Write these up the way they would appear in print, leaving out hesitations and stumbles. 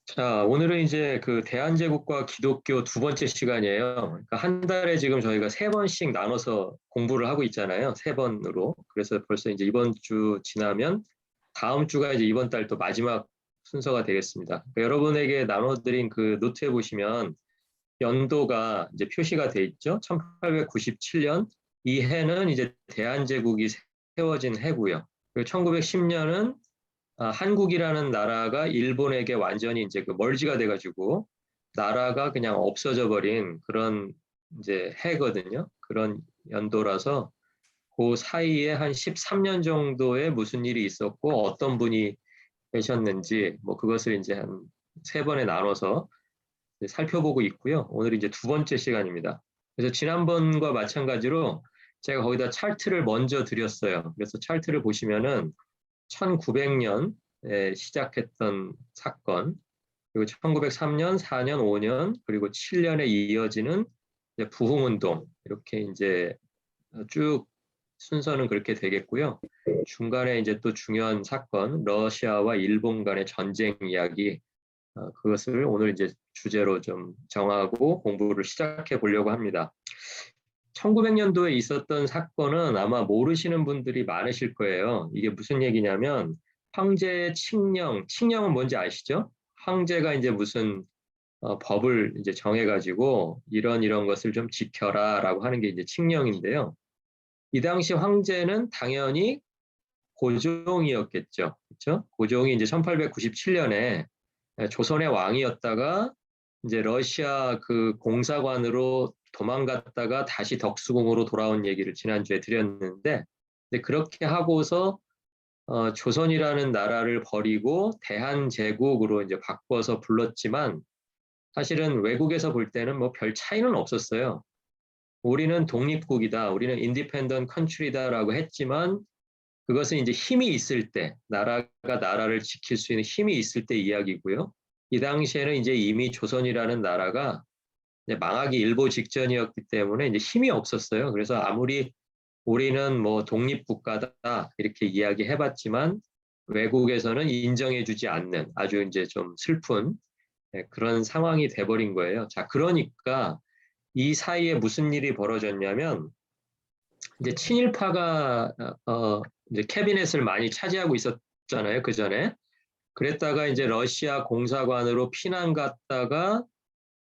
자, 오늘은 이제 그 대한제국과 기독교 두 번째 시간이에요. 그러니까 한 달에 지금 저희가 세 번씩 나눠서 공부를 하고 있잖아요. 세 번으로. 그래서 벌써 이제 이번 주 지나면 다음 주가 이제 이번 달 또 마지막 순서가 되겠습니다. 그러니까 여러분에게 나눠드린 그 노트에 보시면 연도가 이제 표시가 돼 있죠. 1897년 이 해는 이제 대한제국이 세워진 해고요. 그리고 1910년은 한국이라는 나라가 일본에게 완전히 이제 그 멀지가 돼가지고 나라가 그냥 없어져 버린 그런 이제 해거든요. 그런 연도라서 그 사이에 한 13년 정도에 무슨 일이 있었고 어떤 분이 계셨는지 뭐 그것을 이제 한 세 번에 나눠서 살펴보고 있고요. 오늘 이제 두 번째 시간입니다. 그래서 지난번과 마찬가지로 제가 거기다 차트를 먼저 드렸어요. 그래서 차트를 보시면은 1900년에 시작했던 사건, 그리고 1903년, 4년, 5년, 그리고 7년에 이어지는 이제 부흥운동, 이렇게 이제 쭉 순서는 그렇게 되겠고요. 중간에 이제 또 중요한 사건, 러시아와 일본 간의 전쟁 이야기, 그것을 오늘 이제 주제로 좀 정하고 공부를 시작해 보려고 합니다. 1900년도에 있었던 사건은 아마 모르시는 분들이 많으실 거예요. 이게 무슨 얘기냐면 황제의 칙령, 칙령은 뭔지 아시죠? 황제가 이제 무슨 법을 이제 정해가지고 이런 것을 좀 지켜라라고 하는 게 이제 칙령인데요. 이 당시 황제는 당연히 고종이었겠죠. 그렇죠? 고종이 이제 1897년에 조선의 왕이었다가 이제 러시아 그 공사관으로 도망갔다가 다시 덕수궁으로 돌아온 얘기를 지난주에 드렸는데, 근데 그렇게 하고서 조선이라는 나라를 버리고 대한제국으로 이제 바꿔서 불렀지만 사실은 외국에서 볼 때는 뭐 별 차이는 없었어요. 우리는 독립국이다, 우리는 인디펜던트 컨트리다라고 했지만 그것은 이제 힘이 있을 때, 나라가 나라를 지킬 수 있는 힘이 있을 때 이야기고요. 이 당시에는 이제 이미 조선이라는 나라가 이제 망하기 일보 직전이었기 때문에 이제 힘이 없었어요. 그래서 아무리 우리는 뭐 독립국가다 이렇게 이야기해봤지만 외국에서는 인정해주지 않는 아주 이제 좀 슬픈 그런 상황이 돼버린 거예요. 자, 그러니까 이 사이에 무슨 일이 벌어졌냐면 이제 친일파가 이제 캐비넷을 많이 차지하고 있었잖아요. 그 전에. 그랬다가 이제 러시아 공사관으로 피난 갔다가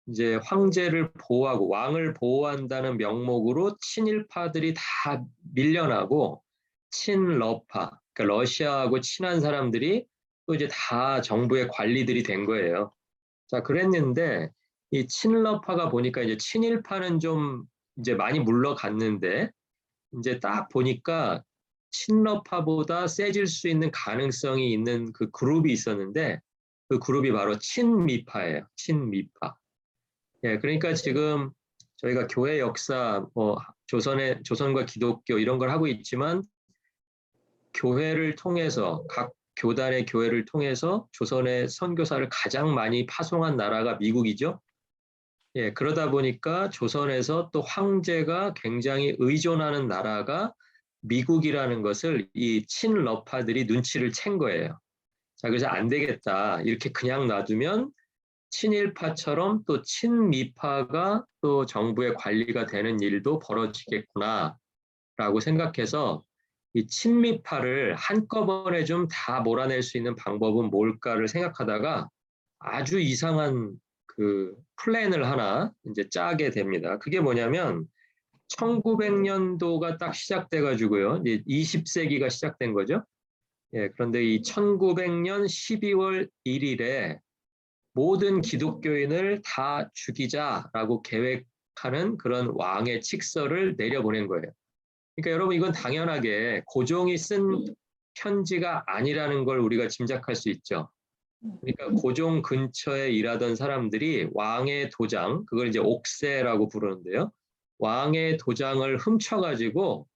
이제 황제를 보호하고 왕을 보호한다는 명목으로 친일파들이 다 밀려나고 친러파, 그러니까 러시아하고 친한 사람들이 또 이제 다 정부의 관리들이 된 거예요. 자, 그랬는데 이 친러파가 보니까 이제 친일파는 좀 이제 많이 물러갔는데 이제 딱 보니까 친러파보다 세질 수 있는 가능성이 있는 그 그룹이 있었는데 그 그룹이 바로 친미파예요. 친미파. 예, 그러니까 지금 저희가 교회 역사, 뭐 조선과 기독교 이런 걸 하고 있지만 교회를 통해서 각 교단의 교회를 통해서 조선의 선교사를 가장 많이 파송한 나라가 미국이죠. 예, 그러다 보니까 조선에서 또 황제가 굉장히 의존하는 나라가 미국이라는 것을 이 친러파들이 눈치를 챈 거예요. 자, 그래서 안 되겠다. 이렇게 그냥 놔두면 친일파처럼 또 친미파가 또 정부의 관리가 되는 일도 벌어지겠구나라고 생각해서 이 친미파를 한꺼번에 좀 다 몰아낼 수 있는 방법은 뭘까를 생각하다가 아주 이상한 그 플랜을 하나 이제 짜게 됩니다. 그게 뭐냐면 1900년도가 딱 시작돼 가지고요. 이제 20세기가 시작된 거죠. 예, 그런데 이 1900년 12월 1일에 모든 기독교인을 다 죽이자라고 계획하는 그런 왕의 칙서를 내려보낸 거예요. 그러니까 여러분 이건 당연하게 고종이 쓴 편지가 아니라는 걸 우리가 짐작할 수 있죠. 그러니까 고종 근처에 일하던 사람들이 왕의 도장, 그걸 이제 옥세라고 부르는데요. 왕의 도장을 훔쳐가지고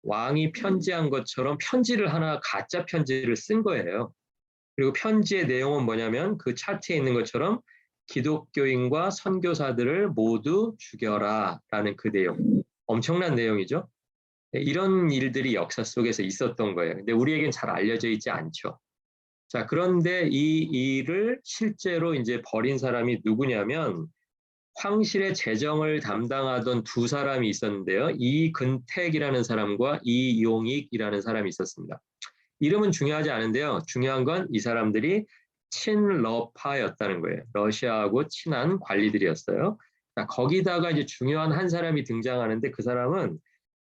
왕이 편지한 것처럼 편지를 하나 가짜 편지를 쓴 거예요. 그리고 편지의 내용은 뭐냐면 그 차트에 있는 것처럼 기독교인과 선교사들을 모두 죽여라라는 그 내용. 엄청난 내용이죠. 이런 일들이 역사 속에서 있었던 거예요. 근데 우리에겐 잘 알려져 있지 않죠. 자, 그런데 이 일을 실제로 이제 벌인 사람이 누구냐면 황실의 재정을 담당하던 두 사람이 있었는데요. 이근택이라는 사람과 이용익이라는 사람이 있었습니다. 이름은 중요하지 않은데요. 중요한 건 이 사람들이 친러파였다는 거예요. 러시아하고 친한 관리들이었어요. 자, 거기다가 이제 중요한 한 사람이 등장하는데 그 사람은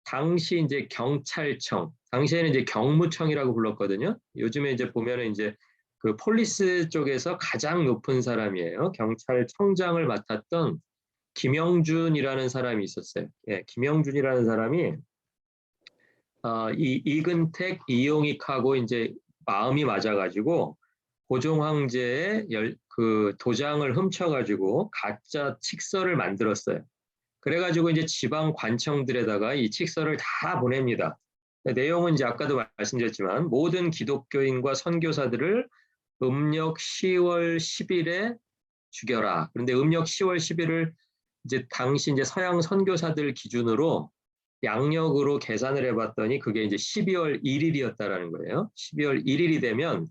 당시 이제 경찰청, 당시에는 이제 경무청이라고 불렀거든요. 요즘에 이제 보면은 이제 그 폴리스 쪽에서 가장 높은 사람이에요. 경찰청장을 맡았던 김영준이라는 사람이 있었어요. 예, 김영준이라는 사람이 이근택, 이용익하고 이제 마음이 맞아가지고 고종 황제의 그 도장을 훔쳐가지고 가짜 칙서를 만들었어요. 그래가지고 이제 지방 관청들에다가 이 칙서를 다 보냅니다. 내용은 이제 아까도 말씀드렸지만 모든 기독교인과 선교사들을 음력 10월 10일에 죽여라. 그런데 음력 10월 10일을 이제 당시 이제 서양 선교사들 기준으로 양력으로 계산을 해봤더니 그게 이제 12월 1일이었다라는 거예요. 12월 1일이 되면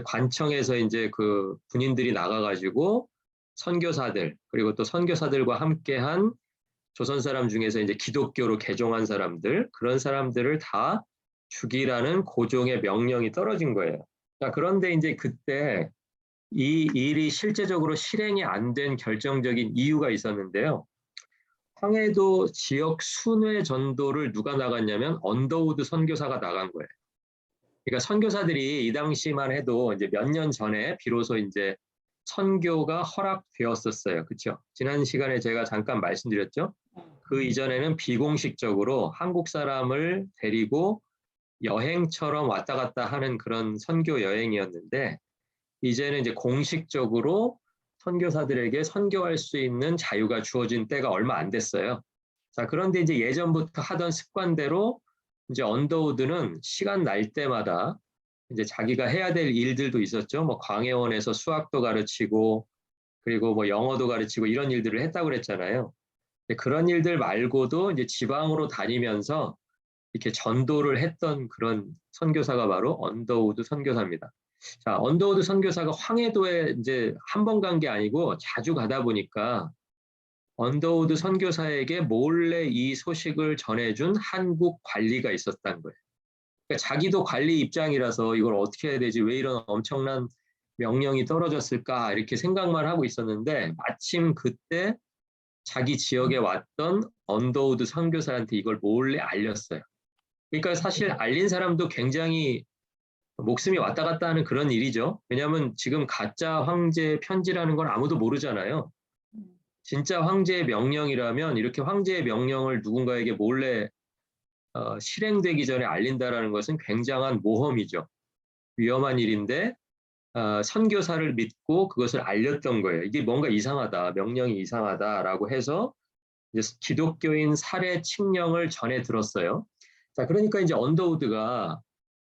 관청에서 이제 그 군인들이 나가가지고 선교사들 그리고 또 선교사들과 함께한 조선 사람 중에서 이제 기독교로 개종한 사람들 그런 사람들을 다 죽이라는 고종의 명령이 떨어진 거예요. 자, 그런데 이제 그때 이 일이 실제적으로 실행이 안 된 결정적인 이유가 있었는데요. 황해도 지역 순회 전도를 누가 나갔냐면 언더우드 선교사가 나간 거예요. 그러니까 선교사들이 이 당시만 해도 이제 몇 년 전에 비로소 이제 선교가 허락되었었어요. 그렇죠? 지난 시간에 제가 잠깐 말씀드렸죠. 그 이전에는 비공식적으로 한국 사람을 데리고 여행처럼 왔다 갔다 하는 그런 선교 여행이었는데 이제는 이제 공식적으로 선교사들에게 선교할 수 있는 자유가 주어진 때가 얼마 안 됐어요. 자, 그런데 이제 예전부터 하던 습관대로 이제 언더우드는 시간 날 때마다 이제 자기가 해야 될 일들도 있었죠. 뭐 광해원에서 수학도 가르치고 그리고 뭐 영어도 가르치고 이런 일들을 했다고 그랬잖아요. 그런 일들 말고도 이제 지방으로 다니면서 이렇게 전도를 했던 그런 선교사가 바로 언더우드 선교사입니다. 자, 언더우드 선교사가 황해도에 이제 한 번 간 게 아니고 자주 가다 보니까 언더우드 선교사에게 몰래 이 소식을 전해준 한국 관리가 있었다는 거예요. 그러니까 자기도 관리 입장이라서 이걸 어떻게 해야 되지? 왜 이런 엄청난 명령이 떨어졌을까? 이렇게 생각만 하고 있었는데 마침 그때 자기 지역에 왔던 언더우드 선교사한테 이걸 몰래 알렸어요. 그러니까 사실 알린 사람도 굉장히 목숨이 왔다 갔다 하는 그런 일이죠. 왜냐하면 지금 가짜 황제 편지라는 건 아무도 모르잖아요. 진짜 황제의 명령이라면 이렇게 황제의 명령을 누군가에게 몰래 실행되기 전에 알린다라는 것은 굉장한 모험이죠. 위험한 일인데 선교사를 믿고 그것을 알렸던 거예요. 이게 뭔가 이상하다, 명령이 이상하다라고 해서 이제 기독교인 살해 칙령을 전해 들었어요. 자, 그러니까 이제 언더우드가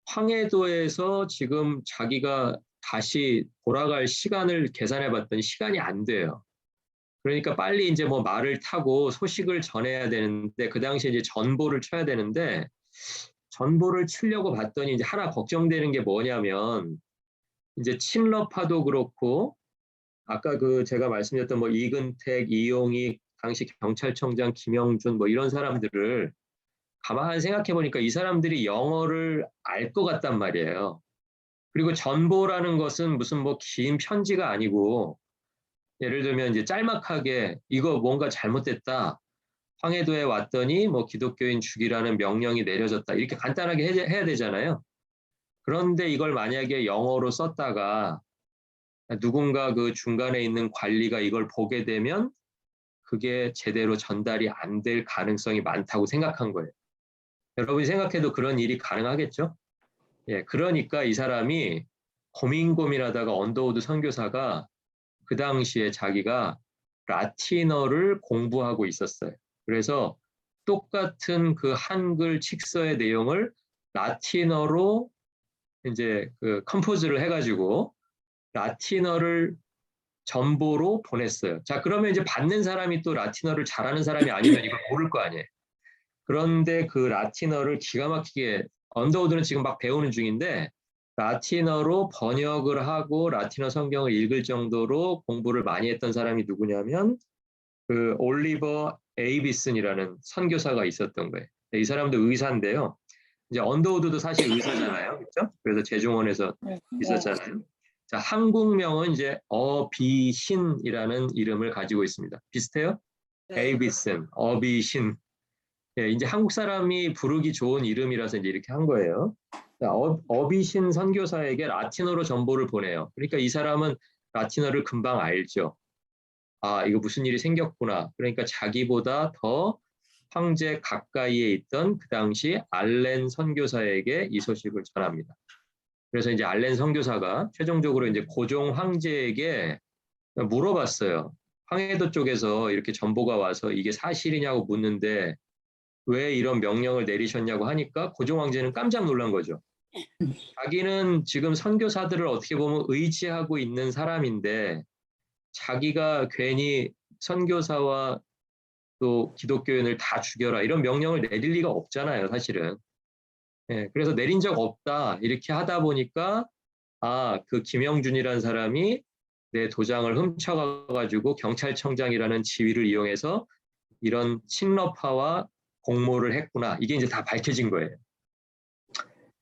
황해도에서 지금 자기가 다시 돌아갈 시간을 계산해 봤더니 시간이 안 돼요. 그러니까 빨리 이제 뭐 말을 타고 소식을 전해야 되는데 그 당시에 이제 전보를 쳐야 되는데 전보를 치려고 봤더니 이제 하나 걱정되는 게 뭐냐면 이제 친러파도 그렇고 아까 그 제가 말씀드렸던 뭐 이근택, 이용익, 당시 경찰청장 김영준 뭐 이런 사람들을 가만히 생각해 보니까 이 사람들이 영어를 알 것 같단 말이에요. 그리고 전보라는 것은 무슨 뭐 긴 편지가 아니고 예를 들면 이제 짤막하게 이거 뭔가 잘못됐다. 황해도에 왔더니 뭐 기독교인 죽이라는 명령이 내려졌다. 이렇게 간단하게 해야 되잖아요. 그런데 이걸 만약에 영어로 썼다가 누군가 그 중간에 있는 관리가 이걸 보게 되면 그게 제대로 전달이 안 될 가능성이 많다고 생각한 거예요. 여러분이 생각해도 그런 일이 가능하겠죠? 예, 그러니까 이 사람이 고민하다가 언더우드 선교사가 그 당시에 자기가 라틴어를 공부하고 있었어요. 그래서 똑같은 그 한글 칙서의 내용을 라틴어로 이제 그 컴포즈를 해가지고 라틴어를 전보로 보냈어요. 자, 그러면 이제 받는 사람이 또 라틴어를 잘하는 사람이 아니면 이걸 모를 거 아니에요. 그런데 그 라틴어를 기가 막히게 언더우드는 지금 막 배우는 중인데 라틴어로 번역을 하고 라틴어 성경을 읽을 정도로 공부를 많이 했던 사람이 누구냐면 그 올리버 에이비슨이라는 선교사가 있었던 거예요. 이 사람도 의사인데요. 이제 언더우드도 사실 의사잖아요. 그렇죠? 그래서 재중원에서 네. 있었잖아요. 자, 한국명은 이제 어비신이라는 이름을 가지고 있습니다. 비슷해요? 네. 에이비슨, 어비신. 예, 이제 한국 사람이 부르기 좋은 이름이라서 이제 이렇게 한 거예요. 자, 어비신 선교사에게 라틴어로 정보를 보내요. 그러니까 이 사람은 라틴어를 금방 알죠. 아, 이거 무슨 일이 생겼구나. 그러니까 자기보다 더 황제 가까이에 있던 그 당시 알렌 선교사에게 이 소식을 전합니다. 그래서 이제 알렌 선교사가 최종적으로 이제 고종 황제에게 물어봤어요. 황해도 쪽에서 이렇게 정보가 와서 이게 사실이냐고 묻는데 왜 이런 명령을 내리셨냐고 하니까 고종 황제는 깜짝 놀란 거죠. 자기는 지금 선교사들을 어떻게 보면 의지하고 있는 사람인데 자기가 괜히 선교사와 또 기독교인을 다 죽여라 이런 명령을 내릴 리가 없잖아요, 사실은. 예, 그래서 내린 적 없다 이렇게 하다 보니까 그 김영준이라는 사람이 내 도장을 훔쳐가가지고 경찰청장이라는 지위를 이용해서 이런 친러파와 공모를 했구나. 이게 이제 다 밝혀진 거예요.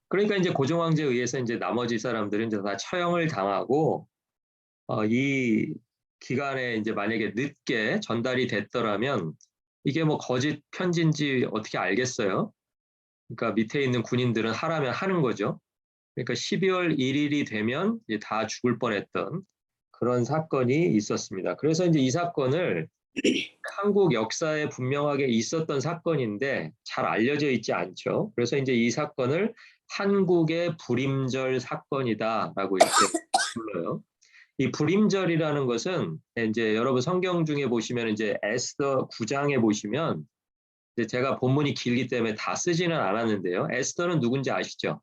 그러니까 이제 고종 황제에 의해서 이제 나머지 사람들은 이제 다 처형을 당하고 이 기간에 이제 만약에 늦게 전달이 됐더라면 이게 뭐 거짓 편지인지 어떻게 알겠어요? 그러니까 밑에 있는 군인들은 하라면 하는 거죠. 그러니까 12월 1일이 되면 이제 다 죽을 뻔했던 그런 사건이 있었습니다. 그래서 이제 이 사건을 한국 역사에 분명하게 있었던 사건인데 잘 알려져 있지 않죠. 그래서 이제 이 사건을 한국의 불임절 사건이다라고 이렇게 불러요. 이 불임절이라는 것은 이제 여러분 성경 중에 보시면 이제 에스더 9장에 보시면 이제 제가 본문이 길기 때문에 다 쓰지는 않았는데요. 에스더는 누군지 아시죠?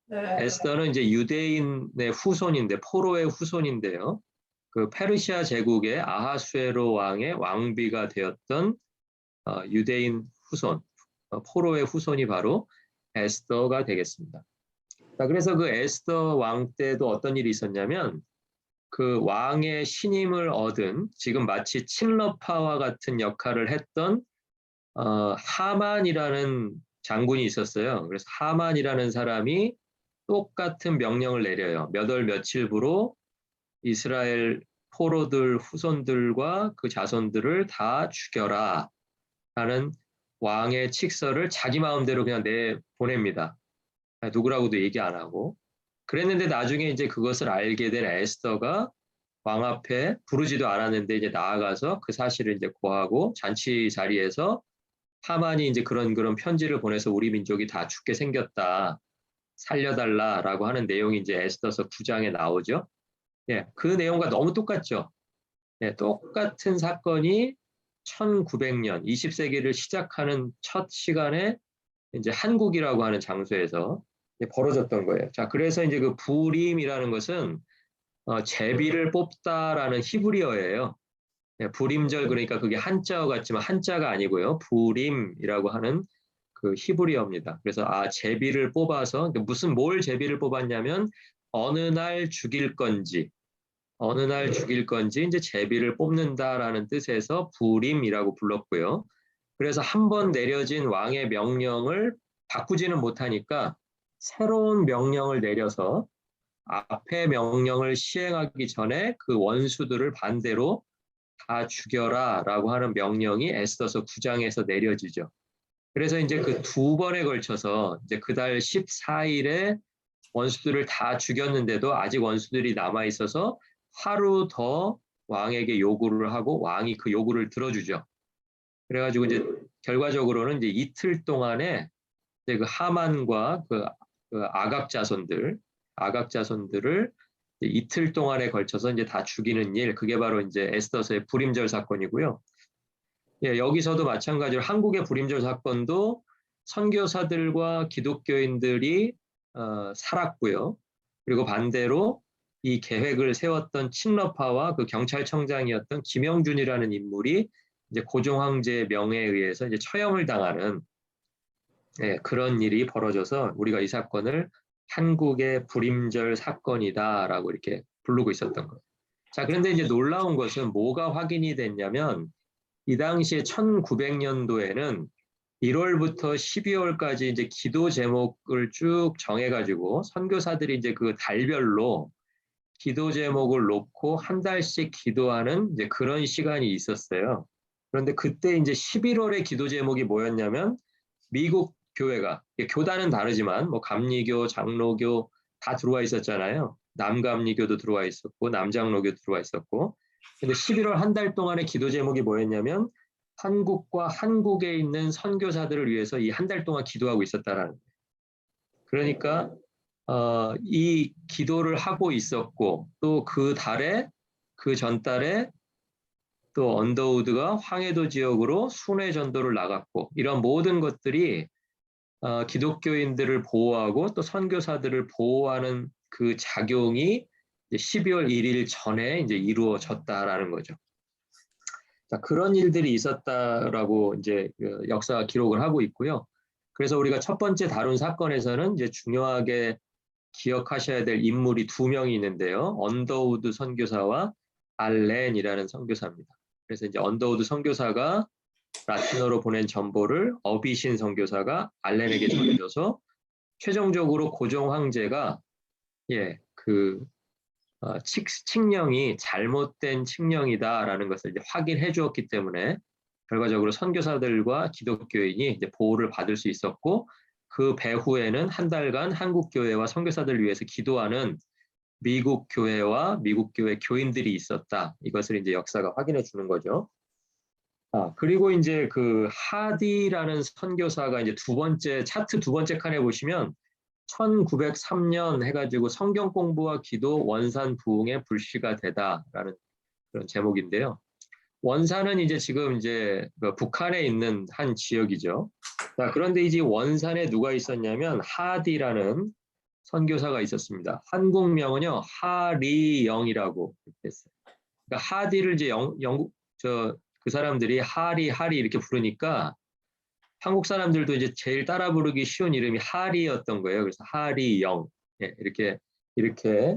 네. 에스더는 이제 유대인의 후손인데 포로의 후손인데요. 그 페르시아 제국의 아하수에로 왕의 왕비가 되었던 유대인 후손, 포로의 후손이 바로 에스더가 되겠습니다. 자, 그래서 그 에스더 왕 때도 어떤 일이 있었냐면 그 왕의 신임을 얻은 지금 마치 친러파와 같은 역할을 했던 하만이라는 장군이 있었어요. 그래서 하만이라는 사람이 똑같은 명령을 내려요. 몇 월 며칠부로 이스라엘 포로들 후손들과 그 자손들을 다 죽여라 라는 왕의 칙서를 자기 마음대로 그냥 내보냅니다. 누구라고도 얘기 안 하고. 그랬는데 나중에 이제 그것을 알게 된 에스더가 왕 앞에 부르지도 않았는데 이제 나아가서 그 사실을 이제 고하고 잔치 자리에서 하만이 이제 그런 편지를 보내서 우리 민족이 다 죽게 생겼다. 살려달라라고 하는 내용이 이제 에스더서 9장에 나오죠. 예, 그 내용과 너무 똑같죠. 예, 똑같은 사건이 1900년, 20세기를 시작하는 첫 시간에 이제 한국이라고 하는 장소에서 벌어졌던 거예요. 자, 그래서 이제 그 부림이라는 것은 제비를 뽑다라는 히브리어예요. 예, 불임절 그러니까 그게 한자어 같지만 한자가 아니고요. 부림이라고 하는 그 히브리어입니다. 그래서 제비를 뽑아서 무슨 뭘 제비를 뽑았냐면 어느 날 죽일 건지 어느 날 죽일 건지 이제 제비를 뽑는다라는 뜻에서 부림이라고 불렀고요. 그래서 한 번 내려진 왕의 명령을 바꾸지는 못하니까 새로운 명령을 내려서 앞의 명령을 시행하기 전에 그 원수들을 반대로 다 죽여라라고 하는 명령이 에스더서 9장에서 내려지죠. 그래서 이제 그 두 번에 걸쳐서 이제 그달 14일에 원수들을 다 죽였는데도 아직 원수들이 남아 있어서 하루 더 왕에게 요구를 하고 왕이 그 요구를 들어주죠. 그래가지고 이제 결과적으로는 이제 이틀 동안에 이제 그 하만과 그 아각 자손들을 이틀 동안에 걸쳐서 이제 다 죽이는 일, 그게 바로 이제 에스더서의 불임절 사건이고요. 예, 여기서도 마찬가지로 한국의 불임절 사건도 선교사들과 기독교인들이 살았고요. 그리고 반대로 이 계획을 세웠던 친러파와 그 경찰청장이었던 김영준이라는 인물이 이제 고종 황제의 명에 의해서 이제 처형을 당하는 그런 일이 벌어져서 우리가 이 사건을 한국의 불임절 사건이다라고 이렇게 부르고 있었던 거예요. 자, 그런데 이제 놀라운 것은 뭐가 확인이 됐냐면 이 당시에 1900년도에는 1월부터 12월까지 이제 기도 제목을 쭉 정해가지고 선교사들이 이제 그 달별로 기도 제목을 놓고 한 달씩 기도하는 이제 그런 시간이 있었어요. 그런데 그때 이제 11월의 기도 제목이 뭐였냐면 미국 교회가 교단은 다르지만 뭐 감리교, 장로교 다 들어와 있었잖아요. 남감리교도 들어와 있었고 남장로교도 들어와 있었고. 근데 11월 한 달 동안의 기도 제목이 뭐였냐면 한국과 한국에 있는 선교사들을 위해서 이 한 달 동안 기도하고 있었다라는 거예요. 그러니까 이 기도를 하고 있었고 또 그 달에 그 전달에 또 언더우드가 황해도 지역으로 순회 전도를 나갔고 이런 모든 것들이 기독교인들을 보호하고 또 선교사들을 보호하는 그 작용이 12월 1일 전에 이제 이루어졌다라는 거죠. 자, 그런 일들이 있었다라고 이제 역사 기록을 하고 있고요. 그래서 우리가 첫 번째 다룬 사건에서는 이제 중요하게 기억하셔야 될 인물이 두 명이 있는데요. 언더우드 선교사와 알렌이라는 선교사입니다. 그래서 이제 언더우드 선교사가 라틴어로 보낸 전보를 어비신 선교사가 알렌에게 전해줘서 최종적으로 고종 황제가 칙령이 잘못된 칙령이다라는 것을 이제 확인해 주었기 때문에 결과적으로 선교사들과 기독교인이 이제 보호를 받을 수 있었고 그 배후에는 한 달간 한국 교회와 선교사들을 위해서 기도하는 미국 교회와 미국 교회 교인들이 있었다. 이것을 이제 역사가 확인해 주는 거죠. 그리고 이제 그 하디라는 선교사가 이제 차트 두 번째 칸에 보시면 1903년 해가지고 성경 공부와 기도 원산 부흥의 불씨가 되다라는 그런 제목인데요. 원산은 이제 지금 이제 북한에 있는 한 지역이죠. 자, 그런데 이제 원산에 누가 있었냐면 하디라는 선교사가 있었습니다. 한국명은요 하리영이라고 했어요. 그러니까 하디를 이제 영국 그 사람들이 하리 이렇게 부르니까 한국 사람들도 이제 제일 따라 부르기 쉬운 이름이 하리였던 거예요. 그래서 하리영 이렇게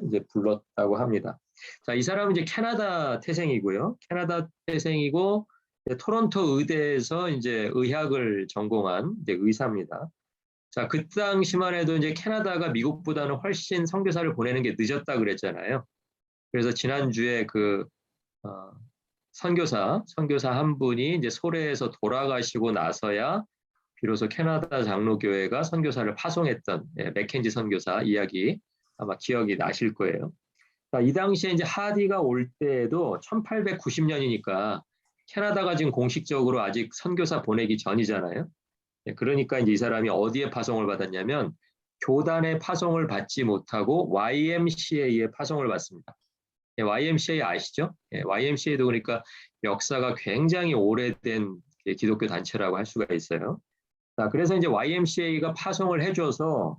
이제 불렀다고 합니다. 자, 이 사람은 이제 캐나다 태생이고요. 캐나다 태생이고 토론토 의대에서 이제 의학을 전공한 이제 의사입니다. 자, 그 당시만 해도 이제 캐나다가 미국보다는 훨씬 선교사를 보내는 게 늦었다 그랬잖아요. 그래서 지난주에 선교사 한 분이 이제 소래에서 돌아가시고 나서야 비로소 캐나다 장로교회가 선교사를 파송했던 맥켄지 선교사 이야기 아마 기억이 나실 거예요. 자, 이 당시에 이제 하디가 올 때에도 1890년이니까 캐나다가 지금 공식적으로 아직 선교사 보내기 전이잖아요. 그러니까 이제 이 사람이 어디에 파송을 받았냐면 교단의 파송을 받지 못하고 YMCA의 파송을 받습니다. YMCA 아시죠? YMCA도 그러니까 역사가 굉장히 오래된 기독교 단체라고 할 수가 있어요. 자, 그래서 이제 YMCA가 파송을 해줘서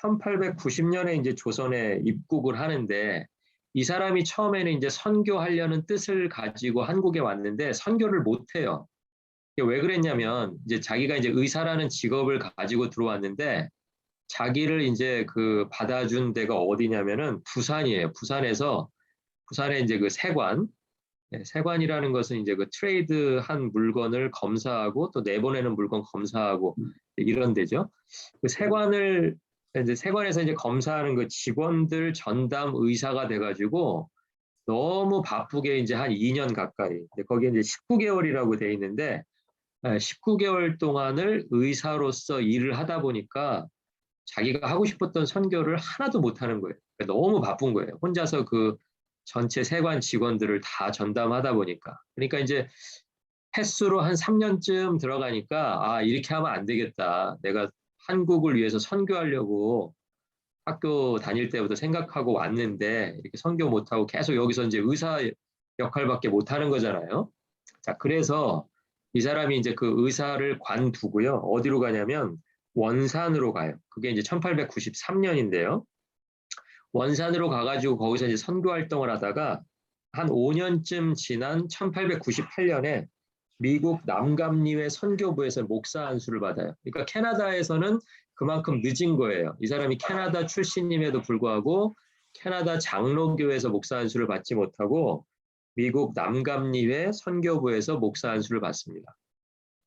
1890년에 이제 조선에 입국을 하는데 이 사람이 처음에는 이제 선교하려는 뜻을 가지고 한국에 왔는데 선교를 못해요. 왜 그랬냐면 이제 자기가 이제 의사라는 직업을 가지고 들어왔는데 자기를 이제 그 받아준 데가 어디냐면은 부산이에요. 부산에 이제 그 세관이라는 것은 이제 그 트레이드한 물건을 검사하고 또 내보내는 물건 검사하고 이런 데죠. 그 세관에서 이제 검사하는 그 직원들 전담 의사가 돼가지고 너무 바쁘게 이제 한 2년 가까이 거기에 이제 19개월이라고 돼 있는데 19개월 동안을 의사로서 일을 하다 보니까 자기가 하고 싶었던 선교를 하나도 못 하는 거예요. 그러니까 너무 바쁜 거예요. 혼자서 그 전체 세관 직원들을 다 전담하다 보니까. 그러니까 이제 횟수로 한 3년쯤 들어가니까 이렇게 하면 안 되겠다. 내가 한국을 위해서 선교하려고 학교 다닐 때부터 생각하고 왔는데 이렇게 선교 못하고 계속 여기서 이제 의사 역할밖에 못하는 거잖아요. 자, 그래서 이 사람이 이제 그 의사를 관두고요. 어디로 가냐면 원산으로 가요. 그게 이제 1893년인데요. 원산으로 가가지고 거기서 이제 선교 활동을 하다가 한 5년쯤 지난 1898년에 미국 남감리회 선교부에서 목사 안수를 받아요. 그러니까 캐나다에서는 그만큼 늦은 거예요. 이 사람이 캐나다 출신임에도 불구하고 캐나다 장로교에서 목사 안수를 받지 못하고 미국 남감리회 선교부에서 목사 안수를 받습니다.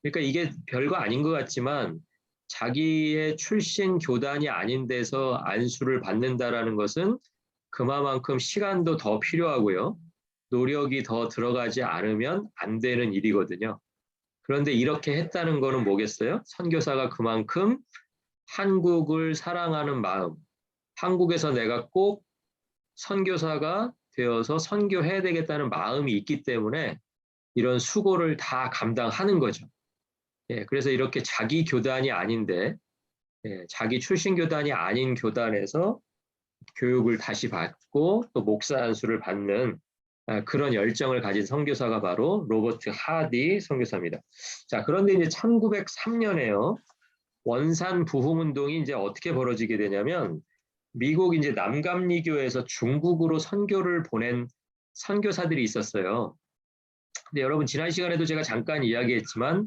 그러니까 이게 별거 아닌 것 같지만 자기의 출신 교단이 아닌 데서 안수를 받는다라는 것은 그만큼 시간도 더 필요하고요. 노력이 더 들어가지 않으면 안 되는 일이거든요. 그런데 이렇게 했다는 거는 뭐겠어요? 선교사가 그만큼 한국을 사랑하는 마음, 한국에서 내가 꼭 선교사가 되어서 선교해야 되겠다는 마음이 있기 때문에 이런 수고를 다 감당하는 거죠. 예, 그래서 이렇게 자기 교단이 아닌데, 예, 자기 출신 교단이 아닌 교단에서 교육을 다시 받고 또 목사 안수를 받는 그런 열정을 가진 선교사가 바로 로버트 하디 선교사입니다. 자, 그런데 이제 1903년에요. 원산 부흥 운동이 이제 어떻게 벌어지게 되냐면 미국 이제 남감리교에서 중국으로 선교를 보낸 선교사들이 있었어요. 근데 여러분 지난 시간에도 제가 잠깐 이야기했지만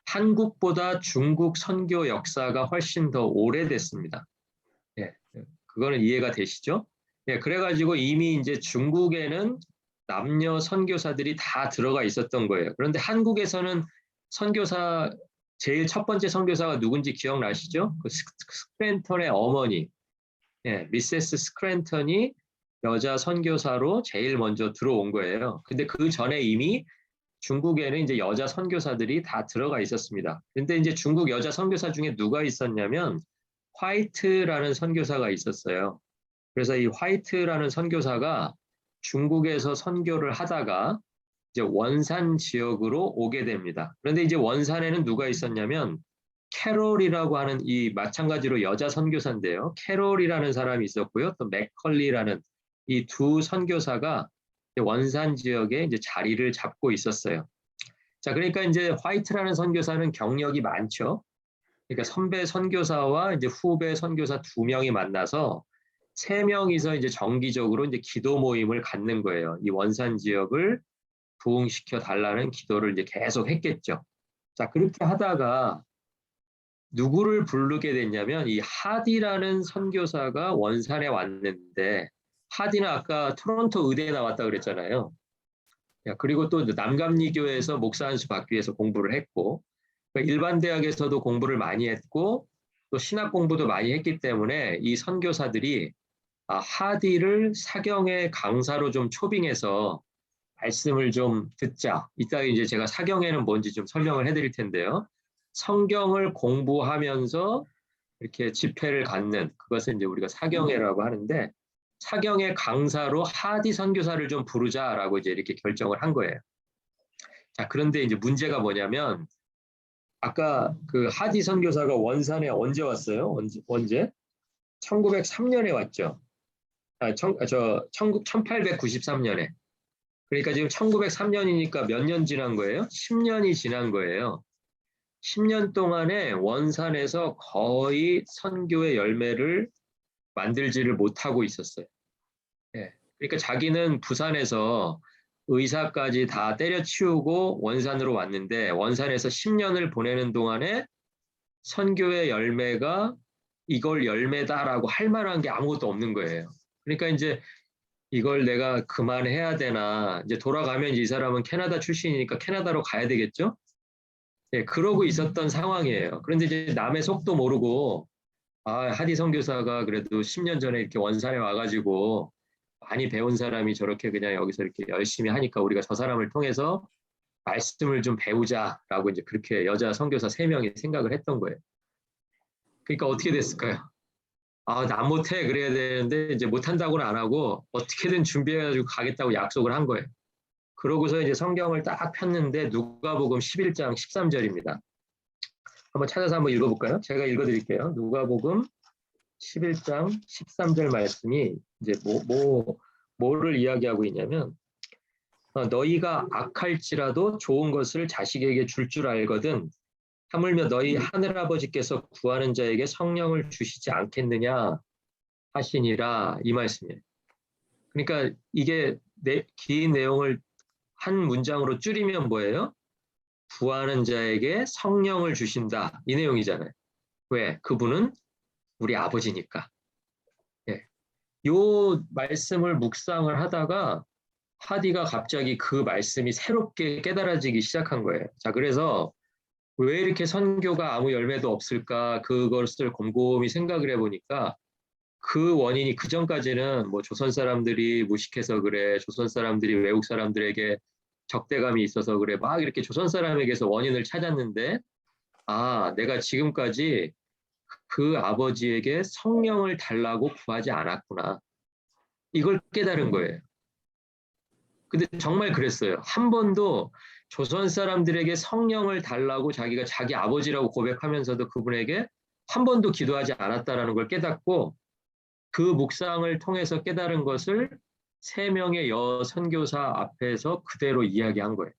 한국보다 중국 선교 역사가 훨씬 더 오래됐습니다. 예, 그거는 이해가 되시죠? 예, 그래가지고 이미 이제 중국에는 남녀 선교사들이 다 들어가 있었던 거예요. 그런데 한국에서는 선교사 제일 첫 번째 선교사가 누군지 기억나시죠? 그 스크랜턴의 어머니, 예, 미세스 스크랜턴이 여자 선교사로 제일 먼저 들어온 거예요. 근데 그 전에 이미 중국에는 이제 여자 선교사들이 다 들어가 있었습니다. 근데 이제 중국 여자 선교사 중에 누가 있었냐면 화이트라는 선교사가 있었어요. 그래서 이 화이트라는 선교사가 중국에서 선교를 하다가 이제 원산 지역으로 오게 됩니다. 그런데 이제 원산에는 누가 있었냐면 캐롤이라고 하는 이 마찬가지로 여자 선교사인데요. 캐롤이라는 사람이 있었고요. 또 맥컬리라는 이 두 선교사가 원산 지역에 이제 자리를 잡고 있었어요. 자, 그러니까 이제 화이트라는 선교사는 경력이 많죠. 그러니까 선배 선교사와 이제 후배 선교사 두 명이 만나서 세 명이서 이제 정기적으로 이제 기도 모임을 갖는 거예요. 이 원산 지역을 부흥시켜 달라는 기도를 이제 계속 했겠죠. 자, 그렇게 하다가 누구를 부르게 됐냐면 이 하디라는 선교사가 원산에 왔는데 하디는 아까 토론토 의대에 나왔다 그랬잖아요. 그리고 또 남감리교에서 목사 안수 받기 위해서 공부를 했고 그러니까 일반 대학에서도 공부를 많이 했고 또 신학 공부도 많이 했기 때문에 이 선교사들이 하디를 사경의 강사로 좀 초빙해서 말씀을 좀 듣자. 이따 이제 제가 사경에는 뭔지 좀 설명을 해드릴 텐데요. 성경을 공부하면서 이렇게 집회를 갖는 그것을 이제 우리가 사경회라고 하는데 사경의 강사로 하디 선교사를 좀 부르자라고 이제 이렇게 결정을 한 거예요. 자, 그런데 이제 문제가 뭐냐면 아까 그 하디 선교사가 원산에 언제 왔어요? 언제? 1903년에 왔죠. 1893년에. 그러니까 지금 1903년이니까 몇 년 지난 거예요? 10년이 지난 거예요. 10년 동안에 원산에서 거의 선교의 열매를 만들지를 못하고 있었어요. 예. 그러니까 자기는 부산에서 의사까지 다 때려치우고 원산으로 왔는데 원산에서 10년을 보내는 동안에 선교의 열매가 이걸 열매다라고 할 만한 게 아무것도 없는 거예요. 그러니까 이제 이걸 내가 그만해야 되나 이제 돌아가면 이 사람은 캐나다 출신이니까 캐나다로 가야 되겠죠? 예, 그러고 있었던 상황이에요. 그런데 이제 남의 속도 모르고 하디 선교사가 그래도 10년 전에 이렇게 원산에 와가지고 많이 배운 사람이 저렇게 그냥 여기서 이렇게 열심히 하니까 우리가 저 사람을 통해서 말씀을 좀 배우자라고 이제 그렇게 여자 선교사 3명이 생각을 했던 거예요. 그러니까 어떻게 됐을까요? 나 못해 그래야 되는데 이제 못한다고는 안 하고 어떻게든 준비해가지고 가겠다고 약속을 한 거예요. 그러고서 이제 성경을 딱 폈는데 누가복음 11장 13절입니다. 한번 찾아서 한번 읽어볼까요? 제가 읽어드릴게요. 누가복음 11장 13절 말씀이 이제 뭐를 이야기하고 있냐면 너희가 악할지라도 좋은 것을 자식에게 줄 알거든 하물며 너희 하늘아버지께서 구하는 자에게 성령을 주시지 않겠느냐 하시니라 이 말씀이에요. 그러니까 이게 긴 내용을 한 문장으로 줄이면 뭐예요? 구하는 자에게 성령을 주신다 이 내용이잖아요. 왜? 그분은 우리 아버지니까. 예. 요 말씀을 묵상을 하다가 하디가 갑자기 그 말씀이 새롭게 깨달아지기 시작한 거예요. 자, 그래서 왜 이렇게 선교가 아무 열매도 없을까? 그것을 곰곰이 생각을 해보니까 그 원인이 그전까지는 뭐 조선 사람들이 무식해서 그래, 조선 사람들이 외국 사람들에게 적대감이 있어서 그래, 막 이렇게 조선 사람에게서 원인을 찾았는데, 아, 내가 지금까지 그 아버지에게 성령을 달라고 구하지 않았구나. 이걸 깨달은 거예요. 근데 정말 그랬어요. 한 번도 조선 사람들에게 성령을 달라고 자기가 자기 아버지라고 고백하면서도 그분에게 한 번도 기도하지 않았다라는 걸 깨닫고 그 묵상을 통해서 깨달은 것을 세 명의 선교사 앞에서 그대로 이야기한 거예요.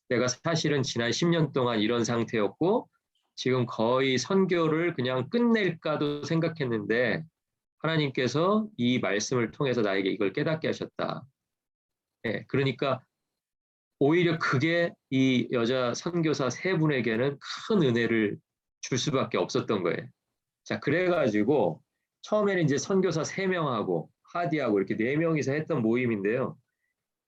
내가 사실은 지난 10년 동안 이런 상태였고 지금 거의 선교를 그냥 끝낼까도 생각했는데 하나님께서 이 말씀을 통해서 나에게 이걸 깨닫게 하셨다. 예, 그러니까 오히려 그게 이 여자 선교사 세 분에게는 큰 은혜를 줄 수밖에 없었던 거예요. 자, 그래가지고 처음에는 이제 선교사 세 명하고 하디하고 이렇게 네 명이서 했던 모임인데요.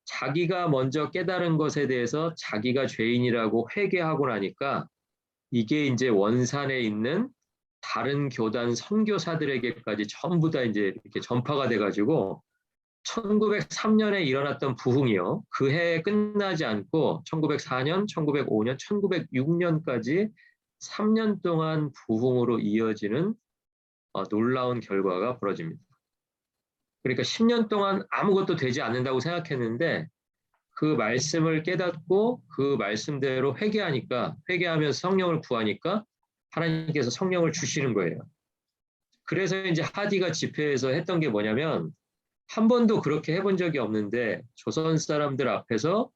자기가 먼저 깨달은 것에 대해서 자기가 죄인이라고 회개하고 나니까 이게 이제 원산에 있는 다른 교단 선교사들에게까지 전부 다 이제 이렇게 전파가 돼가지고 1903년에 일어났던 부흥이요. 그 해에 끝나지 않고 1904년, 1905년, 1906년까지 3년 동안 부흥으로 이어지는 놀라운 결과가 벌어집니다. 그러니까 10년 동안 아무것도 되지 않는다고 생각했는데 그 말씀을 깨닫고 그 말씀대로 회개하면서 성령을 구하니까 하나님께서 성령을 주시는 거예요. 그래서 이제 하디가 집회에서 했던 게 뭐냐면 한 번도 그렇게 해본 적이 없는데 조선 사람들 앞에서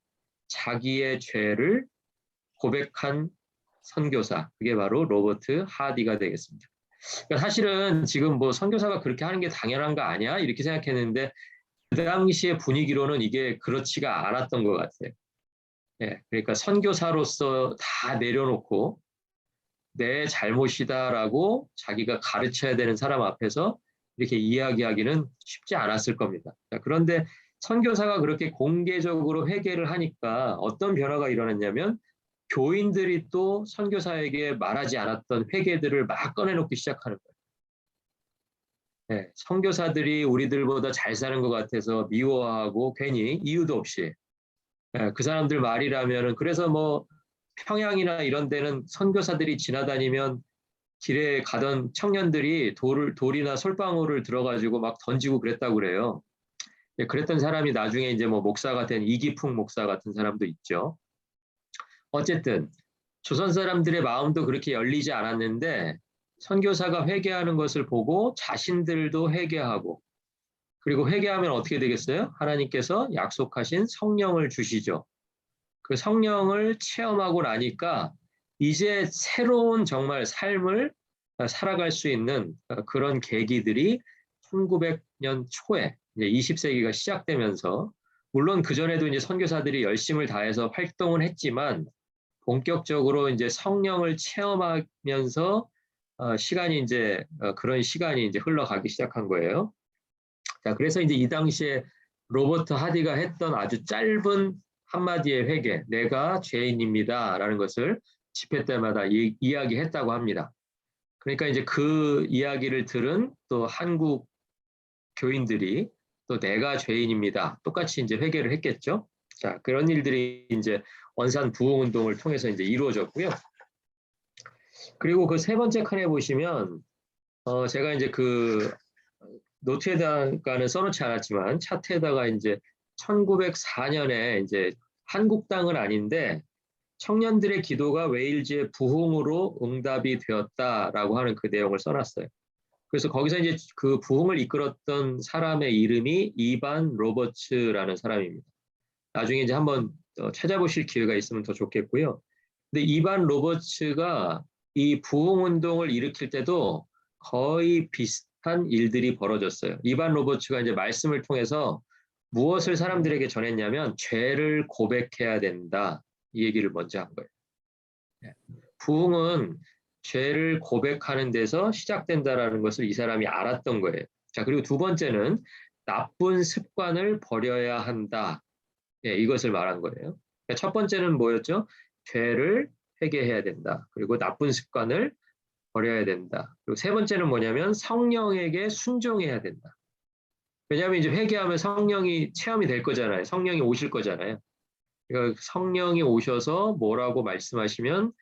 자기의 죄를 고백한 선교사, 그게 바로 로버트 하디가 되겠습니다. 그러니까 사실은 지금 뭐 선교사가 그렇게 하는 게 당연한 거 아니야? 이렇게 생각했는데 그 당시의 분위기로는 이게 그렇지가 않았던 것 같아요. 예, 그러니까 선교사로서 다 내려놓고 내 잘못이다라고 자기가 가르쳐야 되는 사람 앞에서 이렇게 이야기하기는 쉽지 않았을 겁니다. 자, 그런데 선교사가 그렇게 공개적으로 회개를 하니까 어떤 변화가 일어났냐면 교인들이 또 선교사에게 말하지 않았던 회개들을 막 꺼내놓기 시작하는 거예요. 네, 선교사들이 우리들보다 잘 사는 것 같아서 미워하고 괜히 이유도 없이 네, 그 사람들 말이라면은 그래서 뭐 평양이나 이런 데는 선교사들이 지나다니면 길에 가던 청년들이 돌이나 솔방울을 들어가지고 막 던지고 그랬다고 그래요. 네, 그랬던 사람이 나중에 이제 뭐 목사가 된 이기풍 목사 같은 사람도 있죠. 어쨌든 조선 사람들의 마음도 그렇게 열리지 않았는데 선교사가 회개하는 것을 보고 자신들도 회개하고 그리고 회개하면 어떻게 되겠어요? 하나님께서 약속하신 성령을 주시죠. 그 성령을 체험하고 나니까 이제 새로운 정말 삶을 살아갈 수 있는 그런 계기들이 1900년 초에 이제 20세기가 시작되면서 물론 그전에도 이제 선교사들이 열심을 다해서 활동을 했지만 본격적으로 이제 성령을 체험하면서 시간이 이제 그런 시간이 이제 흘러가기 시작한 거예요. 자, 그래서 이제 이 당시에 로버트 하디가 했던 아주 짧은 한마디의 회개, 내가 죄인입니다라는 것을 집회 때마다 이야기했다고 합니다. 그러니까 이제 그 이야기를 들은 또 한국 교인들이 또 내가 죄인입니다. 똑같이 이제 회개를 했겠죠. 자, 그런 일들이 이제 원산 부흥 운동을 통해서 이제 이루어졌고요. 그리고 그 세 번째 칸에 보시면 제가 이제 그 노트에다가는 써놓지 않았지만 차트에다가 이제 1904년에 이제 한국당은 아닌데 청년들의 기도가 웨일즈의 부흥으로 응답이 되었다라고 하는 그 내용을 써놨어요. 그래서 거기서 이제 그 부흥을 이끌었던 사람의 이름이 이반 로버츠라는 사람입니다. 나중에 이제 한번 찾아보실 기회가 있으면 더 좋겠고요. 근데 이반 로버츠가 이 부흥 운동을 일으킬 때도 거의 비슷한 일들이 벌어졌어요. 이반 로버츠가 이제 말씀을 통해서 무엇을 사람들에게 전했냐면 죄를 고백해야 된다. 이 얘기를 먼저 한 거예요. 부흥은 죄를 고백하는 데서 시작된다라는 것을 이 사람이 알았던 거예요. 자, 그리고 두 번째는 나쁜 습관을 버려야 한다. 예, 이것을 말한 거예요. 그러니까 첫 번째는 뭐였죠? 죄를 회개해야 된다. 그리고 나쁜 습관을 버려야 된다. 그리고 세 번째는 뭐냐면 성령에게 순종해야 된다. 왜냐하면 이제 회개하면 성령이 체험이 될 거잖아요. 성령이 오실 거잖아요. 그러니까 성령이 오셔서 뭐라고 말씀하시면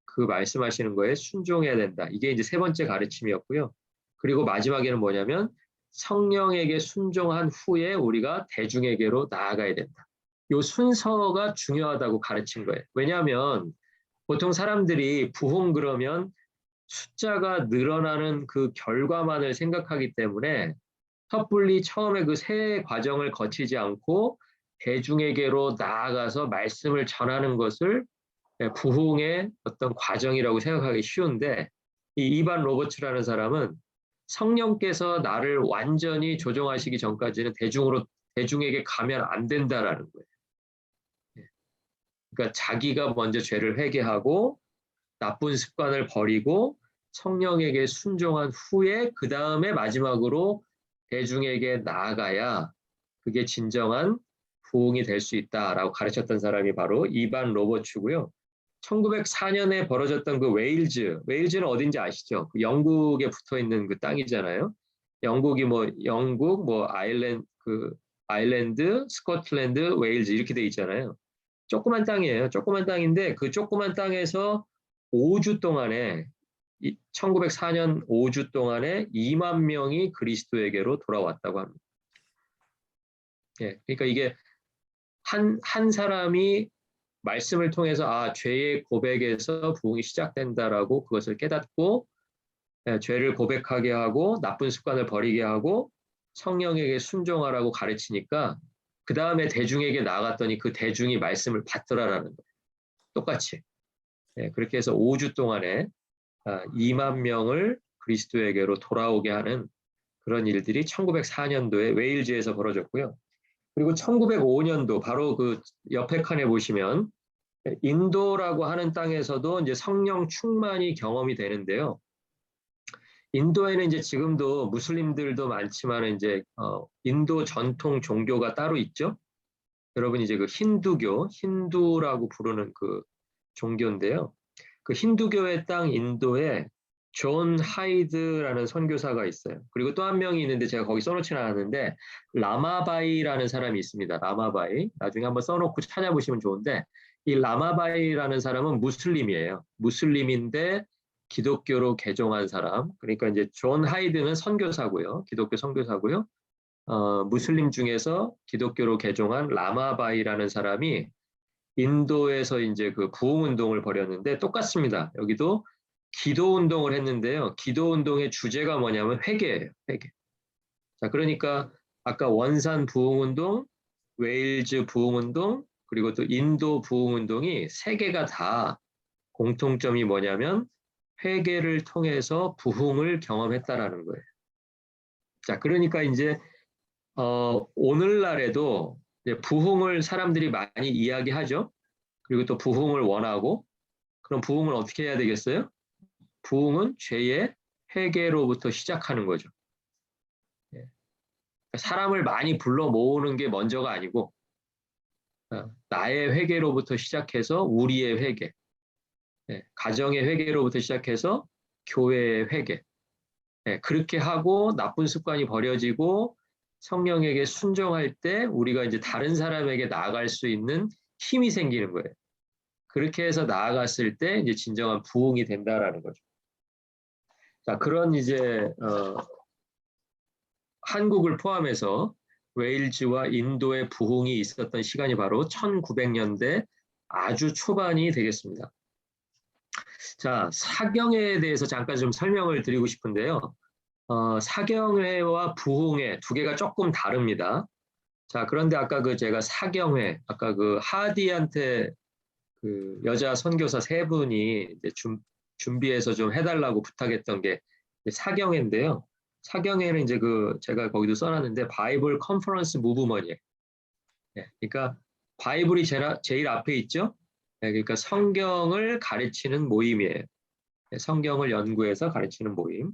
그 말씀하시는 거에 순종해야 된다. 이게 이제 세 번째 가르침이었고요. 그리고 마지막에는 뭐냐면 성령에게 순종한 후에 우리가 대중에게로 나아가야 된다. 이 순서가 중요하다고 가르친 거예요. 왜냐하면 보통 사람들이 부흥 그러면 숫자가 늘어나는 그 결과만을 생각하기 때문에 섣불리 처음에 그 세 과정을 거치지 않고 대중에게로 나아가서 말씀을 전하는 것을 부흥의 어떤 과정이라고 생각하기 쉬운데 이 이반 로버츠라는 사람은 성령께서 나를 완전히 조종하시기 전까지는 대중에게 가면 안 된다라는 거예요. 그러니까 자기가 먼저 죄를 회개하고 나쁜 습관을 버리고 성령에게 순종한 후에 그 다음에 마지막으로 대중에게 나아가야 그게 진정한 부흥이 될 수 있다라고 가르쳤던 사람이 바로 이반 로버츠고요. 1904년에 벌어졌던 그 웨일즈는 어딘지 아시죠? 그 영국에 붙어 있는 그 땅이잖아요. 영국이 뭐 영국, 뭐 아일랜드, 스코틀랜드, 웨일즈 이렇게 돼 있잖아요. 조그만 땅이에요. 조그만 땅인데 그 조그만 땅에서 5주 동안에 1904년 5주 동안에 2만 명이 그리스도에게로 돌아왔다고 합니다. 예, 그러니까 이게 한 사람이 말씀을 통해서 죄의 고백에서 부흥이 시작된다라고 그것을 깨닫고 죄를 고백하게 하고 나쁜 습관을 버리게 하고 성령에게 순종하라고 가르치니까 그 다음에 대중에게 나갔더니 그 대중이 말씀을 받더라라는 거예요. 똑같이. 그렇게 해서 5주 동안에 2만 명을 그리스도에게로 돌아오게 하는 그런 일들이 1904년도에 웨일즈에서 벌어졌고요. 그리고 1905년도 바로 그 옆에 칸에 보시면 인도라고 하는 땅에서도 이제 성령 충만이 경험이 되는데요. 인도에는 이제 지금도 무슬림들도 많지만 이제 인도 전통 종교가 따로 있죠. 여러분 이제 그 힌두라고 부르는 그 종교인데요. 그 힌두교의 땅 인도에 존 하이드라는 선교사가 있어요. 그리고 또 한 명이 있는데 제가 거기 써놓지는 않았는데 라마바이라는 사람이 있습니다. 라마바이. 나중에 한번 써놓고 찾아보시면 좋은데 이 라마바이라는 사람은 무슬림이에요. 무슬림인데 기독교로 개종한 사람. 그러니까 이제 존 하이드는 선교사고요. 기독교 선교사고요. 무슬림 중에서 기독교로 개종한 라마바이라는 사람이 인도에서 이제 그 부흥 운동을 벌였는데 똑같습니다. 여기도 기도 운동을 했는데요. 기도 운동의 주제가 뭐냐면 회개예요. 회개. 자, 그러니까 아까 원산 부흥 운동, 웨일즈 부흥 운동, 그리고 또 인도 부흥 운동이 세 개가 다 공통점이 뭐냐면 회개를 통해서 부흥을 경험했다라는 거예요. 자, 그러니까 이제 오늘날에도 부흥을 사람들이 많이 이야기하죠. 그리고 또 부흥을 원하고, 그럼 부흥을 어떻게 해야 되겠어요? 부흥은 죄의 회개로부터 시작하는 거죠. 사람을 많이 불러 모으는 게 먼저가 아니고 나의 회개로부터 시작해서 우리의 회개, 가정의 회개로부터 시작해서 교회의 회개, 그렇게 하고 나쁜 습관이 버려지고 성령에게 순종할 때 우리가 이제 다른 사람에게 나아갈 수 있는 힘이 생기는 거예요. 그렇게 해서 나아갔을 때 이제 진정한 부흥이 된다라는 거죠. 자, 그런 이제 한국을 포함해서 웨일즈와 인도의 부흥이 있었던 시간이 바로 1900년대 아주 초반이 되겠습니다. 자, 사경회에 대해서 잠깐 좀 설명을 드리고 싶은데요. 사경회와 부흥회 두 개가 조금 다릅니다. 자, 그런데 아까 제가 사경회, 아까 그 하디한테 그 여자 선교사 세 분이 이제 준비해서 좀 해달라고 부탁했던 게 사경회인데요. 사경회는 이제 제가 거기도 써놨는데 바이블 컨퍼런스 무브먼이에요. 그러니까 바이블이 제일 앞에 있죠. 그러니까 성경을 가르치는 모임이에요. 성경을 연구해서 가르치는 모임.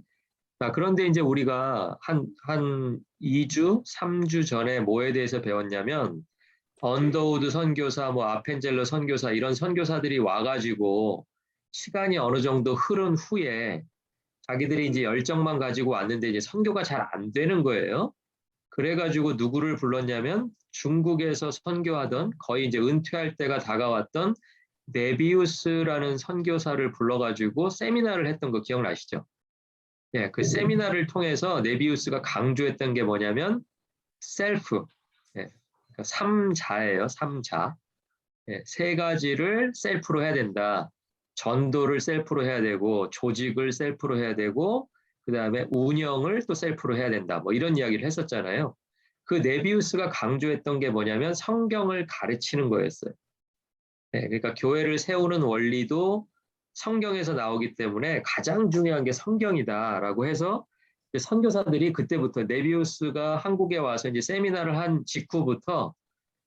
자, 그런데 이제 우리가 한 2주, 3주 전에 뭐에 대해서 배웠냐면, 언더우드 선교사, 뭐 아펜젤러 선교사 이런 선교사들이 와가지고 시간이 어느 정도 흐른 후에 자기들이 이제 열정만 가지고 왔는데 이제 선교가 잘 안 되는 거예요. 그래가지고 누구를 불렀냐면 중국에서 선교하던 거의 이제 은퇴할 때가 다가왔던 네비우스라는 선교사를 불러가지고 세미나를 했던 거 기억나시죠? 예, 그 세미나를 통해서 네비우스가 강조했던 게 뭐냐면 셀프, 예, 그러니까 삼자예요, 삼자. 예, 세 가지를 셀프로 해야 된다. 전도를 셀프로 해야 되고, 조직을 셀프로 해야 되고, 그 다음에 운영을 또 셀프로 해야 된다. 뭐 이런 이야기를 했었잖아요. 그 네비우스가 강조했던 게 뭐냐면 성경을 가르치는 거였어요. 네, 그러니까 교회를 세우는 원리도 성경에서 나오기 때문에 가장 중요한 게 성경이다라고 해서 선교사들이 그때부터 네비우스가 한국에 와서 이제 세미나를 한 직후부터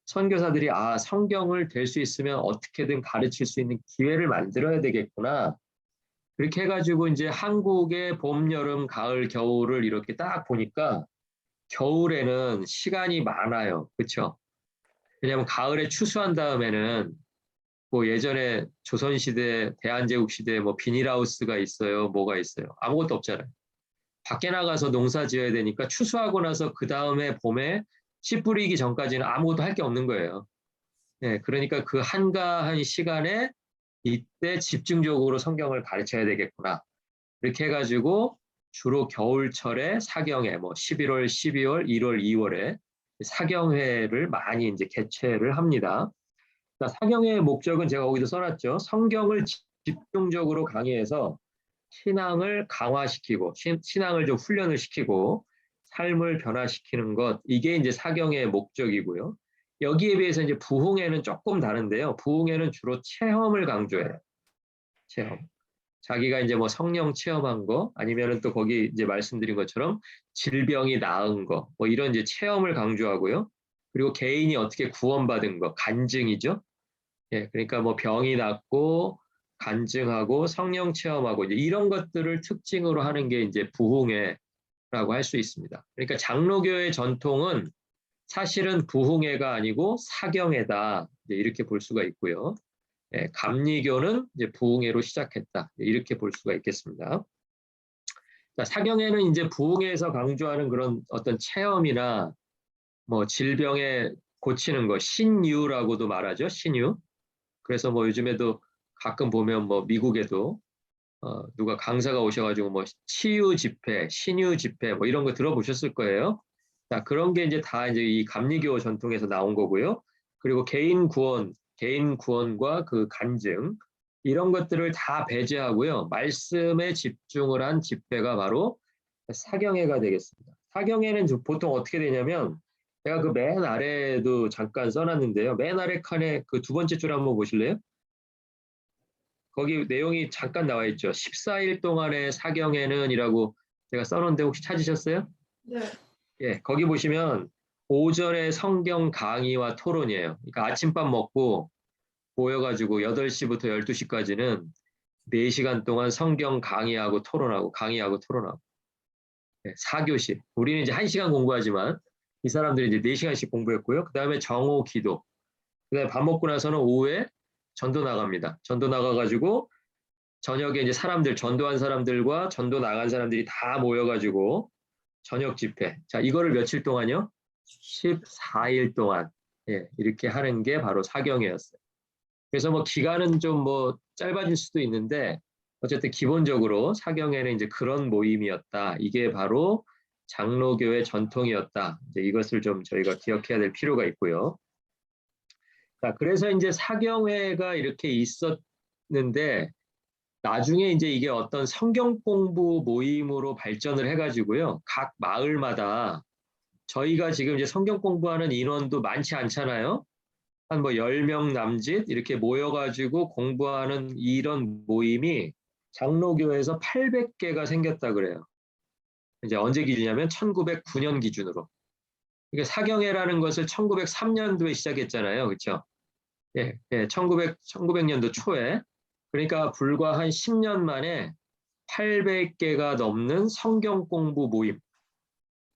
선교사들이 성경을 될 수 있으면 어떻게든 가르칠 수 있는 기회를 만들어야 되겠구나. 그렇게 해가지고 이제 한국의 봄, 여름, 가을, 겨울을 이렇게 딱 보니까 겨울에는 시간이 많아요. 그렇죠? 왜냐하면 가을에 추수한 다음에는 뭐 예전에 조선시대, 대한제국시대 뭐 비닐하우스가 있어요. 뭐가 있어요. 아무것도 없잖아요. 밖에 나가서 농사 지어야 되니까 추수하고 나서 그 다음에 봄에 씨 뿌리기 전까지는 아무것도 할 게 없는 거예요. 네, 그러니까 그 한가한 시간에 이때 집중적으로 성경을 가르쳐야 되겠구나. 이렇게 해가지고 주로 겨울철에 사경회, 뭐 11월, 12월, 1월, 2월에 사경회를 많이 이제 개최를 합니다. 사경회의 목적은 제가 거기도 써놨죠. 성경을 집중적으로 강의해서 신앙을 강화시키고, 신앙을 좀 훈련을 시키고, 삶을 변화시키는 것, 이게 이제 사경회의 목적이고요. 여기에 비해서 이제 부흥회는 조금 다른데요. 부흥회는 주로 체험을 강조해요. 체험. 자기가 이제 뭐 성령 체험한 거, 아니면은 또 거기 이제 말씀드린 것처럼 질병이 나은 거, 뭐 이런 이제 체험을 강조하고요. 그리고 개인이 어떻게 구원받은 거, 간증이죠. 예, 그러니까 뭐 병이 낫고 간증하고 성령 체험하고 이제 이런 것들을 특징으로 하는 게 이제 부흥회라고 할 수 있습니다. 그러니까 장로교의 전통은 사실은 부흥회가 아니고 사경회다. 이제 이렇게 볼 수가 있고요. 예, 감리교는 이제 부흥회로 시작했다. 이렇게 볼 수가 있겠습니다. 자, 사경회는 이제 부흥회에서 강조하는 그런 어떤 체험이나 뭐 질병에 고치는 거, 신유라고도 말하죠. 신유. 그래서 뭐 요즘에도 가끔 보면 뭐 미국에도 누가 강사가 오셔가지고 뭐 치유 집회, 신유 집회 뭐 이런 거 들어보셨을 거예요. 자, 그런 게 이제 다 이제 이 감리교 전통에서 나온 거고요. 그리고 개인 구원과 그 간증 이런 것들을 다 배제하고요. 말씀에 집중을 한 집회가 바로 사경회가 되겠습니다. 사경회는 보통 어떻게 되냐면 제가 그 맨 아래에도 잠깐 써놨는데요. 맨 아래 칸에 그 두 번째 줄 한번 보실래요? 거기 내용이 잠깐 나와 있죠. 14일 동안의 사경회는이라고 제가 써놓은데 혹시 찾으셨어요? 네. 예, 거기 보시면 오전에 성경 강의와 토론이에요. 그러니까 아침밥 먹고 모여가지고 8시부터 12시까지는 4시간 동안 성경 강의하고 토론하고. 예, 4교시. 우리는 이제 1시간 공부하지만 이 사람들이 이제 4시간씩 공부했고요. 그 다음에 정오 기도. 그 다음에 밥 먹고 나서는 오후에 전도 나갑니다. 전도 나가가지고 저녁에 이제 전도한 사람들과 전도 나간 사람들이 다 모여가지고 저녁 집회. 자, 이거를 며칠 동안요? 14일 동안. 예, 이렇게 하는 게 바로 사경회였어요. 그래서 뭐 기간은 좀 뭐 짧아질 수도 있는데 어쨌든 기본적으로 사경회는 이제 그런 모임이었다. 이게 바로 장로교의 전통이었다. 이제 이것을 좀 저희가 기억해야 될 필요가 있고요. 자, 그래서 이제 사경회가 이렇게 있었는데 나중에 이제 이게 어떤 성경 공부 모임으로 발전을 해가지고요. 각 마을마다 저희가 지금 이제 성경 공부하는 인원도 많지 않잖아요. 한 뭐 10명 남짓 이렇게 모여가지고 공부하는 이런 모임이 장로교에서 800개가 생겼다 그래요. 이제 언제 기준이냐면 1909년 기준으로. 이게 사경회라는 것을 1903년도에 시작했잖아요. 그렇죠? 예, 예, 1900년도 초에. 그러니까 불과 한 10년 만에 800개가 넘는 성경 공부 모임.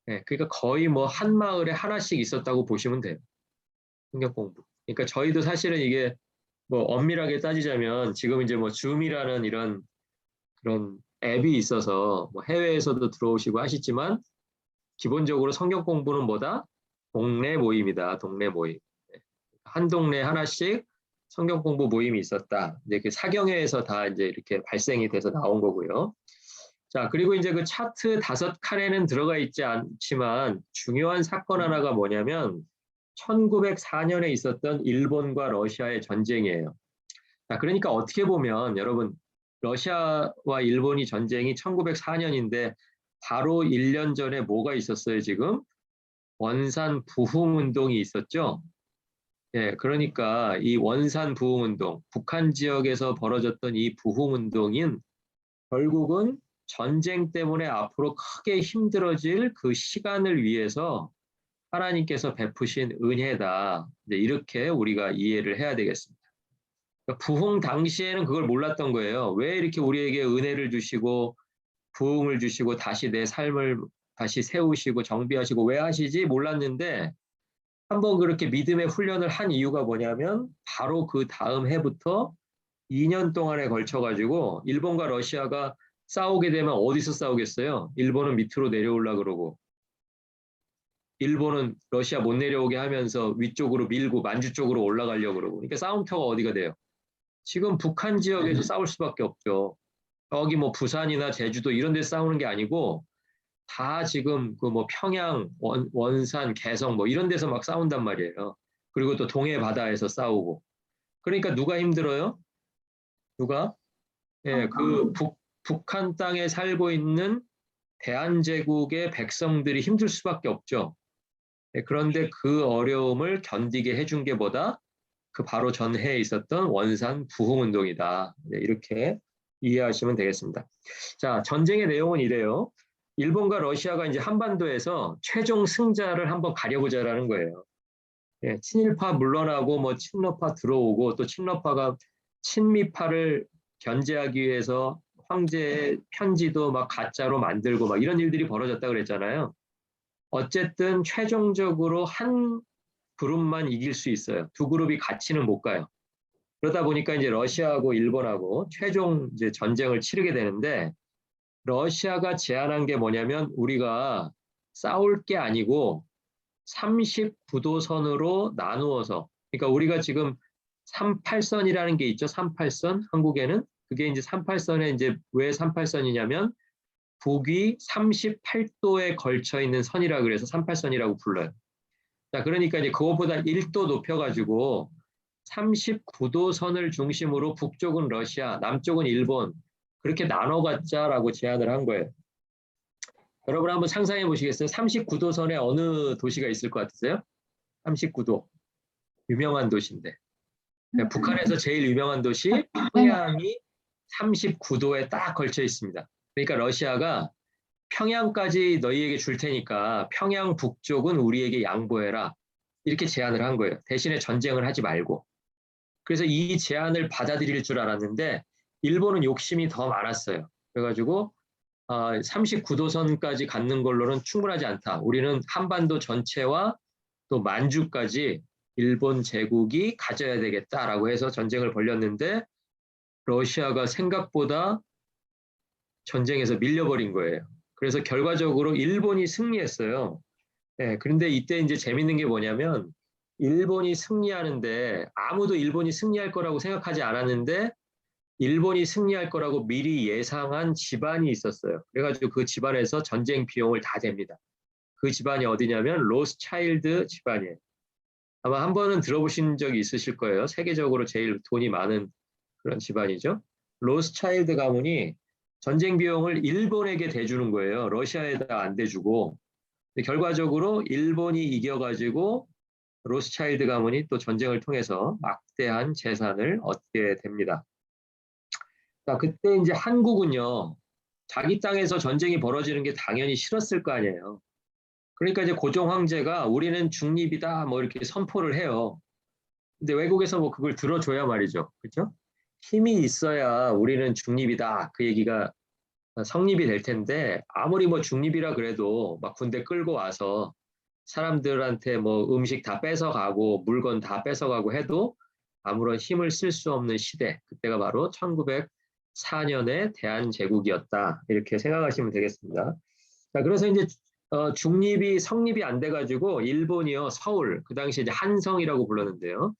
네, 그러니까 거의 뭐 한 마을에 하나씩 있었다고 보시면 돼요. 성경 공부. 그러니까 저희도 사실은 이게 뭐 엄밀하게 따지자면 지금 이제 뭐 줌이라는 이런 그런 앱이 있어서 뭐 해외에서도 들어오시고 하시지만 기본적으로 성경 공부는 뭐다? 동네 모임이다. 동네 모임. 한 동네 하나씩 성경 공부 모임이 있었다. 이제 그 사경회에서 다 이제 이렇게 발생이 돼서 나온 거고요. 자, 그리고 이제 그 차트 5칸에는 들어가 있지 않지만 중요한 사건 하나가 뭐냐면 1904년에 있었던 일본과 러시아의 전쟁이에요. 자, 그러니까 어떻게 보면 여러분 러시아와 일본이 전쟁이 1904년인데 바로 1년 전에 뭐가 있었어요, 지금? 원산 부흥 운동이 있었죠. 예, 그러니까 이 원산 부흥 운동, 북한 지역에서 벌어졌던 이 부흥 운동인 결국은 전쟁 때문에 앞으로 크게 힘들어질 그 시간을 위해서 하나님께서 베푸신 은혜다. 이렇게 우리가 이해를 해야 되겠습니다. 그러니까 부흥 당시에는 그걸 몰랐던 거예요. 왜 이렇게 우리에게 은혜를 주시고 부흥을 주시고 다시 내 삶을 다시 세우시고 정비하시고 왜 하시지 몰랐는데 한번 그렇게 믿음의 훈련을 한 이유가 뭐냐면 바로 그 다음 해부터 2년 동안에 걸쳐가지고 일본과 러시아가 싸우게 되면 어디서 싸우겠어요? 일본은 밑으로 내려올라 그러고 일본은 러시아 못 내려오게 하면서 위쪽으로 밀고 만주 쪽으로 올라가려고 그러고 그러니까 싸움터가 어디가 돼요? 지금 북한 지역에서 싸울 수밖에 없죠. 여기 뭐 부산이나 제주도 이런 데 싸우는 게 아니고 다 지금 그 뭐 평양, 원산, 개성 뭐 이런 데서 막 싸운단 말이에요. 그리고 또 동해 바다에서 싸우고. 그러니까 누가 힘들어요? 누가? 예, 그 북한 땅에 살고 있는 대한제국의 백성들이 힘들 수밖에 없죠. 예, 그런데 그 어려움을 견디게 해준 게 뭐다? 그 바로 전해에 있었던 원산 부흥운동이다. 네, 이렇게 이해하시면 되겠습니다. 자, 전쟁의 내용은 이래요. 일본과 러시아가 이제 한반도에서 최종 승자를 한번 가려보자라는 거예요. 예, 친일파 물러나고 뭐 친러파 들어오고 또 친러파가 친미파를 견제하기 위해서 황제의 편지도 막 가짜로 만들고 막 이런 일들이 벌어졌다 그랬잖아요. 어쨌든 최종적으로 한 그룹만 이길 수 있어요. 두 그룹이 같이는 못 가요. 그러다 보니까 이제 러시아하고 일본하고 최종 이제 전쟁을 치르게 되는데 러시아가 제안한 게 뭐냐면 우리가 싸울 게 아니고 39도 선으로 나누어서 그러니까 우리가 지금 38선이라는 게 있죠. 38선 한국에는 그게 이제 38선에 이제 왜 38선이냐면 북위 38도에 걸쳐 있는 선이라 그래서 38선이라고 불러요. 자, 그러니까 이제 그것보다 1도 높여가지고 39도 선을 중심으로 북쪽은 러시아, 남쪽은 일본 그렇게 나눠 갖자라고 제안을 한 거예요. 여러분 한번 상상해 보시겠어요? 39도 선에 어느 도시가 있을 것 같으세요? 39도. 유명한 도시인데. 북한에서 제일 유명한 도시 평양이 39도에 딱 걸쳐 있습니다. 그러니까 러시아가 평양까지 너희에게 줄 테니까 평양 북쪽은 우리에게 양보해라. 이렇게 제안을 한 거예요. 대신에 전쟁을 하지 말고. 그래서 이 제안을 받아들일 줄 알았는데 일본은 욕심이 더 많았어요. 그래가지고 39도선까지 갖는 걸로는 충분하지 않다. 우리는 한반도 전체와 또 만주까지 일본 제국이 가져야 되겠다라고 해서 전쟁을 벌였는데 러시아가 생각보다 전쟁에서 밀려버린 거예요. 그래서 결과적으로 일본이 승리했어요. 네, 그런데 이때 이제 재밌는 게 뭐냐면 일본이 승리하는데 아무도 일본이 승리할 거라고 생각하지 않았는데 일본이 승리할 거라고 미리 예상한 집안이 있었어요. 그래가지고 그 집안에서 전쟁 비용을 다 댑니다. 그 집안이 어디냐면 로스차일드 집안이에요. 아마 한 번은 들어보신 적이 있으실 거예요. 세계적으로 제일 돈이 많은 그런 집안이죠. 로스차일드 가문이 전쟁 비용을 일본에게 대주는 거예요. 러시아에다 안 대주고. 결과적으로 일본이 이겨가지고 로스차일드 가문이 또 전쟁을 통해서 막대한 재산을 얻게 됩니다. 자, 그때 이제 한국은요, 자기 땅에서 전쟁이 벌어지는 게 당연히 싫었을 거 아니에요. 그러니까 이제 고종 황제가 우리는 중립이다 뭐 이렇게 선포를 해요. 근데 외국에서 뭐 그걸 들어줘야 말이죠. 그렇죠? 힘이 있어야 우리는 중립이다. 그 얘기가 성립이 될 텐데 아무리 뭐 중립이라 그래도 막 군대 끌고 와서 사람들한테 뭐 음식 다 뺏어가고 물건 다 뺏어가고 해도 아무런 힘을 쓸 수 없는 시대. 그때가 바로 1904년의 대한제국이었다. 이렇게 생각하시면 되겠습니다. 자, 그래서 이제 중립이 성립이 안 돼가지고 일본이요 서울 그 당시 이제 한성이라고 불렀는데요.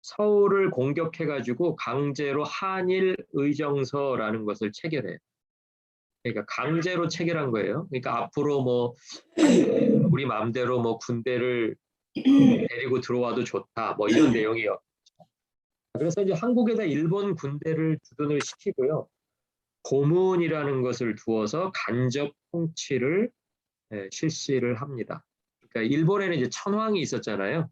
서울을 공격해가지고 강제로 한일 의정서라는 것을 체결해요. 그러니까 강제로 체결한 거예요. 그러니까 앞으로 뭐 우리 마음대로 뭐 군대를 데리고 들어와도 좋다. 뭐 이런 내용이요. 그래서 이제 한국에다 일본 군대를 주둔을 시키고요. 고문이라는 것을 두어서 간접 통치를 실시를 합니다. 그러니까 일본에는 이제 천황이 있었잖아요.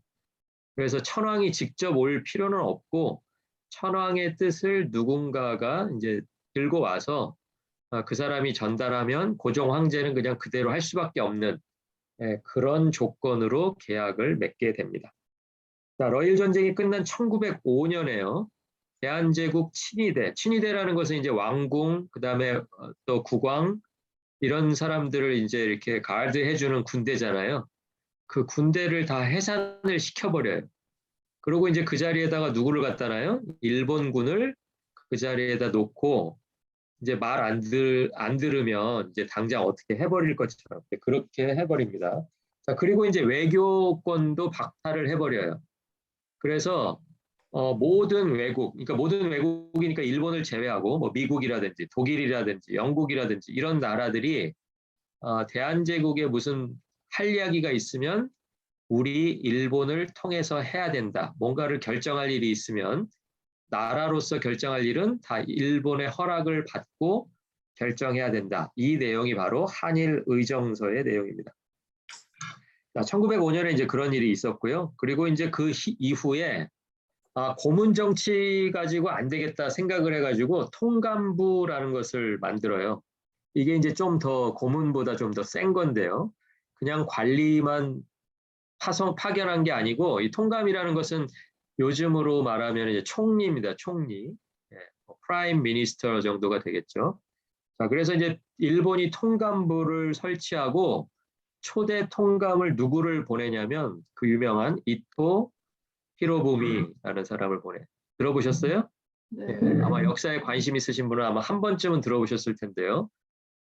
그래서 천황이 직접 올 필요는 없고 천황의 뜻을 누군가가 이제 들고 와서 그 사람이 전달하면 고종 황제는 그냥 그대로 할 수밖에 없는 그런 조건으로 계약을 맺게 됩니다. 자, 러일 전쟁이 끝난 1905년에요. 대한제국 친위대, 친위대라는 것은 이제 왕궁, 그다음에 또 국왕 이런 사람들을 이제 이렇게 가드해주는 군대잖아요. 그 군대를 다 해산을 시켜버려요. 그리고 이제 그 자리에다가 누구를 갖다 놔요? 일본군을 그 자리에다 놓고 이제 말 안 들으면 이제 당장 어떻게 해버릴 것처럼 그렇게 해버립니다. 자, 그리고 이제 외교권도 박탈을 해버려요. 그래서 모든 외국, 그러니까 모든 외국이니까 일본을 제외하고 뭐 미국이라든지 독일이라든지 영국이라든지 이런 나라들이 대한제국에 무슨 할 이야기가 있으면 우리 일본을 통해서 해야 된다. 뭔가를 결정할 일이 있으면 나라로서 결정할 일은 다 일본의 허락을 받고 결정해야 된다. 이 내용이 바로 한일 의정서의 내용입니다. 1905년에 이제 그런 일이 있었고요. 그리고 이제 그 이후에 고문 정치 가지고 안 되겠다 생각을 해가지고 통감부라는 것을 만들어요. 이게 이제 좀 더 고문보다 좀 더 센 건데요. 그냥 관리만 파견한 게 아니고 이 통감이라는 것은 요즘으로 말하면 이제 총리입니다. 총리. 프라임 미니스터 정도가 되겠죠. 자, 그래서 이제 일본이 통감부를 설치하고 초대 통감을 누구를 보내냐면 그 유명한 이토 히로부미라는 사람을 보내. 들어보셨어요? 네. 아마 역사에 관심 있으신 분은 아마 한 번쯤은 들어보셨을 텐데요.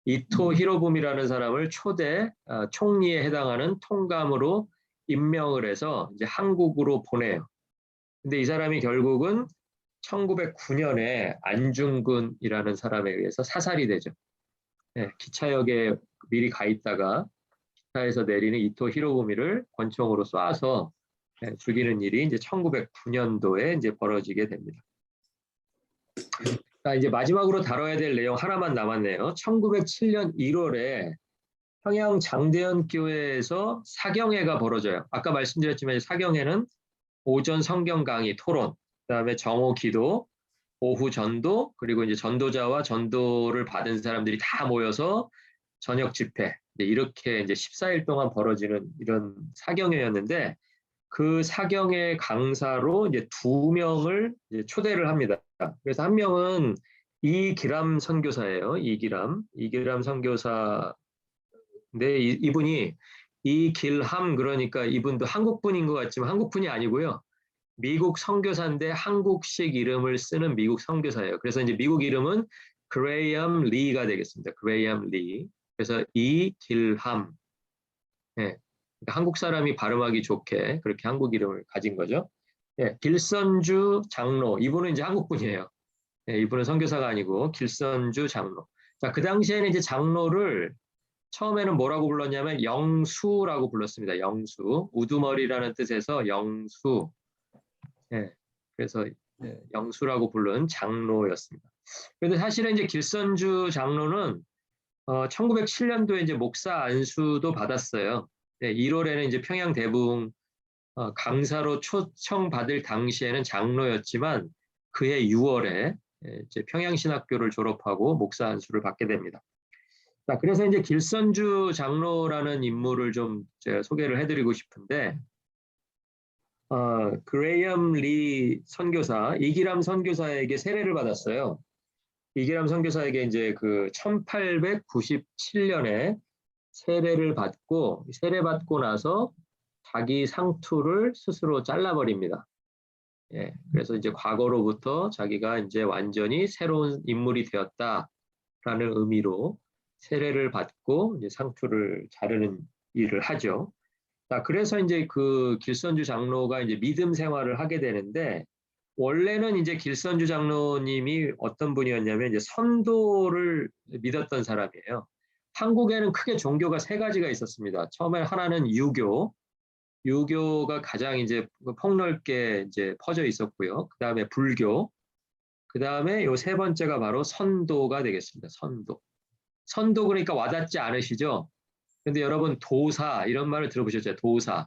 이토 히로부미라는 사람을 초대 총리에 해당하는 통감으로 임명을 해서 이제 한국으로 보내요. 근데 이 사람이 결국은 1909년에 안중근이라는 사람에 의해서 사살이 되죠. 기차역에 미리 가 있다가 기차에서 내리는 이토 히로부미를 권총으로 쏴서 죽이는 일이 이제 1909년도에 이제 벌어지게 됩니다. 자, 이제 마지막으로 다뤄야 될 내용 하나만 남았네요. 1907년 1월에 평양 장대현 교회에서 사경회가 벌어져요. 아까 말씀드렸지만 사경회는 오전 성경 강의 토론, 그다음에 정오 기도, 오후 전도, 그리고 이제 전도자와 전도를 받은 사람들이 다 모여서 저녁 집회, 이렇게 이제 14일 동안 벌어지는 이런 사경회였는데 그 사경회 강사로 이제 2명을 이제 초대를 합니다. 그래서 한 명은 이기람 선교사예요. 이기람 선교사. 네, 이분이 이길함 그러니까 이분도 한국분인 것 같지만 한국분이 아니고요. 미국 선교사인데 한국식 이름을 쓰는 미국 선교사예요. 그래서 이제 미국 이름은 그레이엄 리가 되겠습니다. 그레이엄 리. 그래서 이길함. 네. 그러니까 한국 사람이 발음하기 좋게 그렇게 한국 이름을 가진 거죠. 네. 길선주 장로. 이분은 이제 한국분이에요. 네. 이분은 선교사가 아니고 길선주 장로. 자, 그 당시에는 이제 장로를 처음에는 뭐라고 불렀냐면 영수라고 불렀습니다. 영수. 우두머리라는 뜻에서 영수. 예, 그래서 영수라고 부른 장로였습니다. 그런데 사실은 이제 길선주 장로는 1907년도에 이제 목사 안수도 받았어요. 1월에는 이제 평양 대붕 강사로 초청받을 당시에는 장로였지만 그해 6월에 이제 평양신학교를 졸업하고 목사 안수를 받게 됩니다. 자, 그래서 이제 길선주 장로라는 인물을 좀 제가 소개를 해드리고 싶은데 그레이엄 리 선교사, 이기람 선교사에게 세례를 받았어요. 이계람 선교사에게 이제 그 1897년에 세례를 받고 세례받고 나서 자기 상투를 스스로 잘라버립니다. 예, 그래서 이제 과거로부터 자기가 이제 완전히 새로운 인물이 되었다라는 의미로 세례를 받고 이제 상투를 자르는 일을 하죠. 자, 그래서 이제 그 길선주 장로가 이제 믿음 생활을 하게 되는데 원래는 이제 길선주 장로님이 어떤 분이었냐면 이제 선도를 믿었던 사람이에요. 한국에는 크게 종교가 세 가지가 있었습니다. 처음에 하나는 유교가 가장 이제 폭넓게 이제 퍼져 있었고요. 그 다음에 불교, 그 다음에 요 세 번째가 바로 선도가 되겠습니다. 선도. 선도 그러니까 와닿지 않으시죠? 근데 여러분 도사 이런 말을 들어보셨죠? 도사.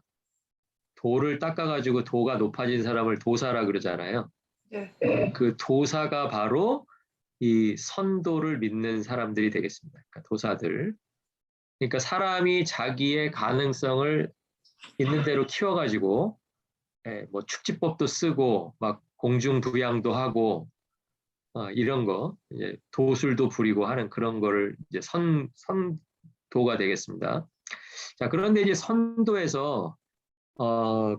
돌을 닦아가지고 도가 높아진 사람을 도사라 그러잖아요. 네. 그 도사가 바로 이 선도를 믿는 사람들이 되겠습니다. 그러니까 도사들. 그러니까 사람이 자기의 가능성을 있는 대로 키워가지고 뭐 축지법도 쓰고 막 공중부양도 하고 이런 거 이제 도술도 부리고 하는 그런 거를 이제 선도가 되겠습니다. 자, 그런데 이제 선도에서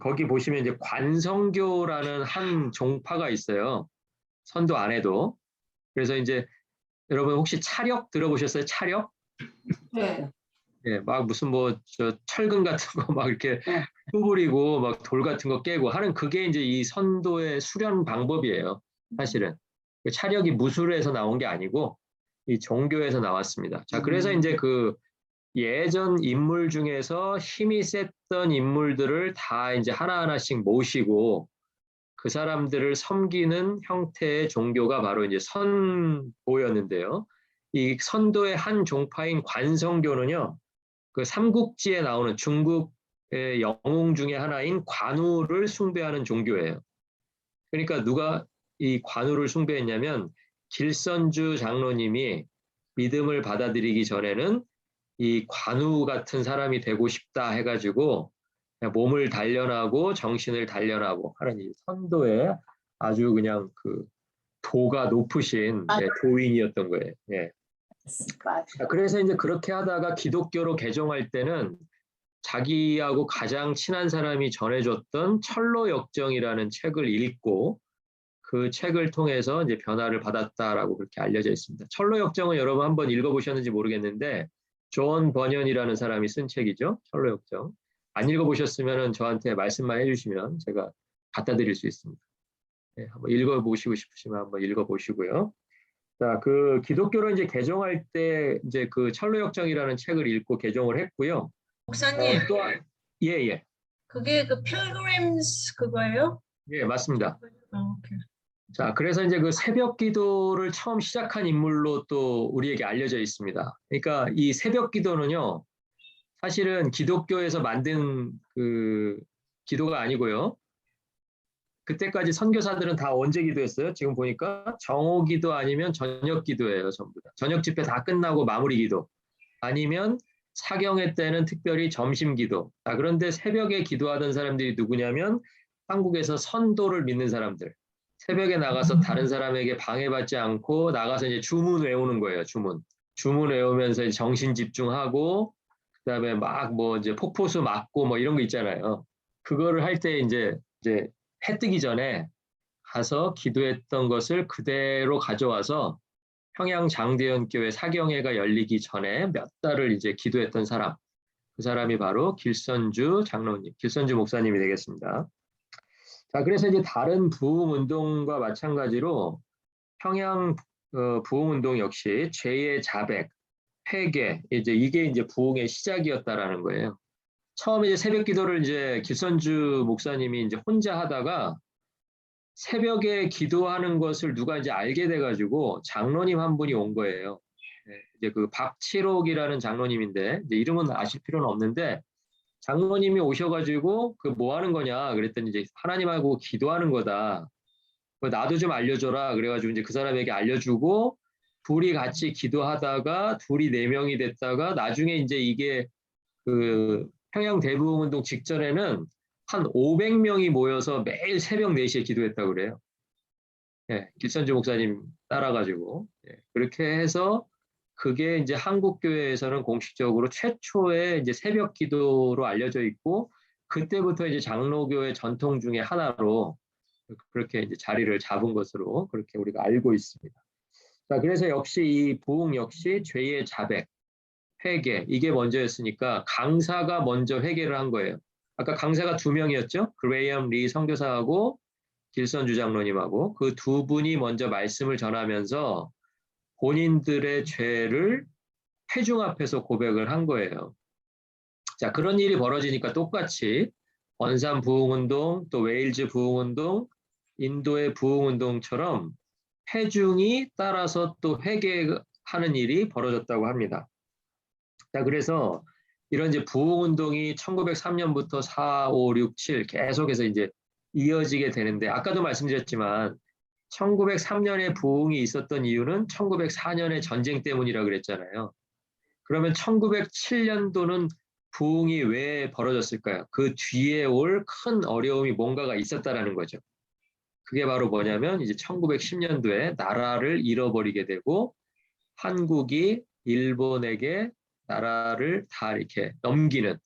거기 보시면 이제 관성교라는 한 종파가 있어요. 선도 안에도. 그래서 이제 여러분 혹시 차력 들어보셨어요? 차력? 네. 예, 막 무슨 뭐 저 철근 같은 거 막 이렇게 뿌리고 막 돌 같은 거 깨고 하는 그게 이제 이 선도의 수련 방법이에요. 사실은. 그 차력이 무술에서 나온 게 아니고 이 종교에서 나왔습니다. 자, 그래서 이제 그 예전 인물 중에서 힘이 셌던 인물들을 다 이제 하나하나씩 모시고 그 사람들을 섬기는 형태의 종교가 바로 이제 선도였는데요. 이 선도의 한 종파인 관성교는요, 그 삼국지에 나오는 중국의 영웅 중에 하나인 관우를 숭배하는 종교예요. 그러니까 누가 이 관우를 숭배했냐면 길선주 장로님이 믿음을 받아들이기 전에는 이 관우 같은 사람이 되고 싶다 해가지고 몸을 단련하고 정신을 단련하고 하는 이 선도에 아주 그냥 그 도가 높으신 도인이었던 거예요. 예. 그래서 이제 그렇게 하다가 기독교로 개종할 때는 자기하고 가장 친한 사람이 전해줬던 철로역정이라는 책을 읽고 그 책을 통해서 이제 변화를 받았다라고 그렇게 알려져 있습니다. 철로역정은 여러분 한번 읽어보셨는지 모르겠는데 존 버년이라는 사람이 쓴 책이죠. 철로역정. 안 읽어보셨으면 저한테 말씀만 해주시면 제가 갖다 드릴 수 있습니다. 네, 한번 읽어보시고 싶으시면 한번 읽어보시고요. 자, 그 기독교로 이제 개종할 때 이제 그 철로역정이라는 책을 읽고 개종을 했고요. 목사님, 예. 그게 그 필그림스 그거예요? 예, 맞습니다. 오케이. 자, 그래서 이제 그 새벽 기도를 처음 시작한 인물로 또 우리에게 알려져 있습니다. 그러니까 이 새벽 기도는요, 사실은 기독교에서 만든 그 기도가 아니고요. 그때까지 선교사들은 다 언제 기도했어요? 지금 보니까 정오 기도 아니면 저녁 기도예요, 전부 다. 저녁 집회 다 끝나고 마무리 기도. 아니면 사경회 때는 특별히 점심 기도. 아, 그런데 새벽에 기도하던 사람들이 누구냐면 한국에서 선도를 믿는 사람들. 새벽에 나가서 다른 사람에게 방해받지 않고 나가서 이제 주문 외우는 거예요, 주문. 주문 외우면서 이제 정신 집중하고 그다음에 막 뭐 이제 폭포수 맞고 뭐 이런 거 있잖아요. 그거를 할 때 이제 해 뜨기 전에 가서 기도했던 것을 그대로 가져와서 평양 장대연교회 사경회가 열리기 전에 몇 달을 이제 기도했던 사람. 그 사람이 바로 길선주 장로님, 길선주 목사님이 되겠습니다. 자, 그래서 이제 다른 부흥운동과 마찬가지로 평양 부흥운동 역시 죄의 자백, 회개, 이게 이제 부흥의 시작이었다라는 거예요. 처음에 이제 새벽 기도를 이제 길선주 목사님이 이제 혼자 하다가 새벽에 기도하는 것을 누가 이제 알게 돼가지고 장로님 한 분이 온 거예요. 네, 이제 그 박칠옥이라는 장로님인데 이제 이름은 아실 필요는 없는데 장로님이 오셔가지고 그 뭐 하는 거냐 그랬더니 이제 하나님하고 기도하는 거다. 나도 좀 알려줘라. 그래가지고 이제 그 사람에게 알려주고 둘이 같이 기도하다가 둘이 네 명이 됐다가 나중에 이제 이게 그 평양 대부흥운동 직전에는 한 500명이 모여서 매일 새벽 4시에 기도했다고 그래요. 길선주 목사님 따라가지고 그렇게 해서 그게 이제 한국 교회에서는 공식적으로 최초의 이제 새벽 기도로 알려져 있고 그때부터 이제 장로교의 전통 중에 하나로 그렇게 이제 자리를 잡은 것으로 그렇게 우리가 알고 있습니다. 자, 그래서 역시 이 부흥 역시 죄의 자백, 회개 이게 먼저였으니까 강사가 먼저 회개를 한 거예요. 아까 강사가 두 명이었죠? 그레이엄 리 선교사하고 길선주 장로님하고 그 두 분이 먼저 말씀을 전하면서 본인들의 죄를 회중 앞에서 고백을 한 거예요. 자, 그런 일이 벌어지니까 똑같이 원산 부흥운동, 또 웨일즈 부흥운동, 인도의 부흥운동처럼 회중이 따라서 또 회개하는 일이 벌어졌다고 합니다. 자, 그래서 이런 이제 부흥운동이 1903년부터 4, 5, 6, 7 계속해서 이제 이어지게 되는데 아까도 말씀드렸지만 1903년에 부흥이 있었던 이유는 1904년의 전쟁 때문이라고 그랬잖아요. 그러면 1907년도는 부흥이 왜 벌어졌을까요? 그 뒤에 올 큰 어려움이 뭔가가 있었다라는 거죠. 그게 바로 뭐냐면 이제 1910년도에 나라를 잃어버리게 되고 한국이 일본에게 나라를 다 이렇게 넘기는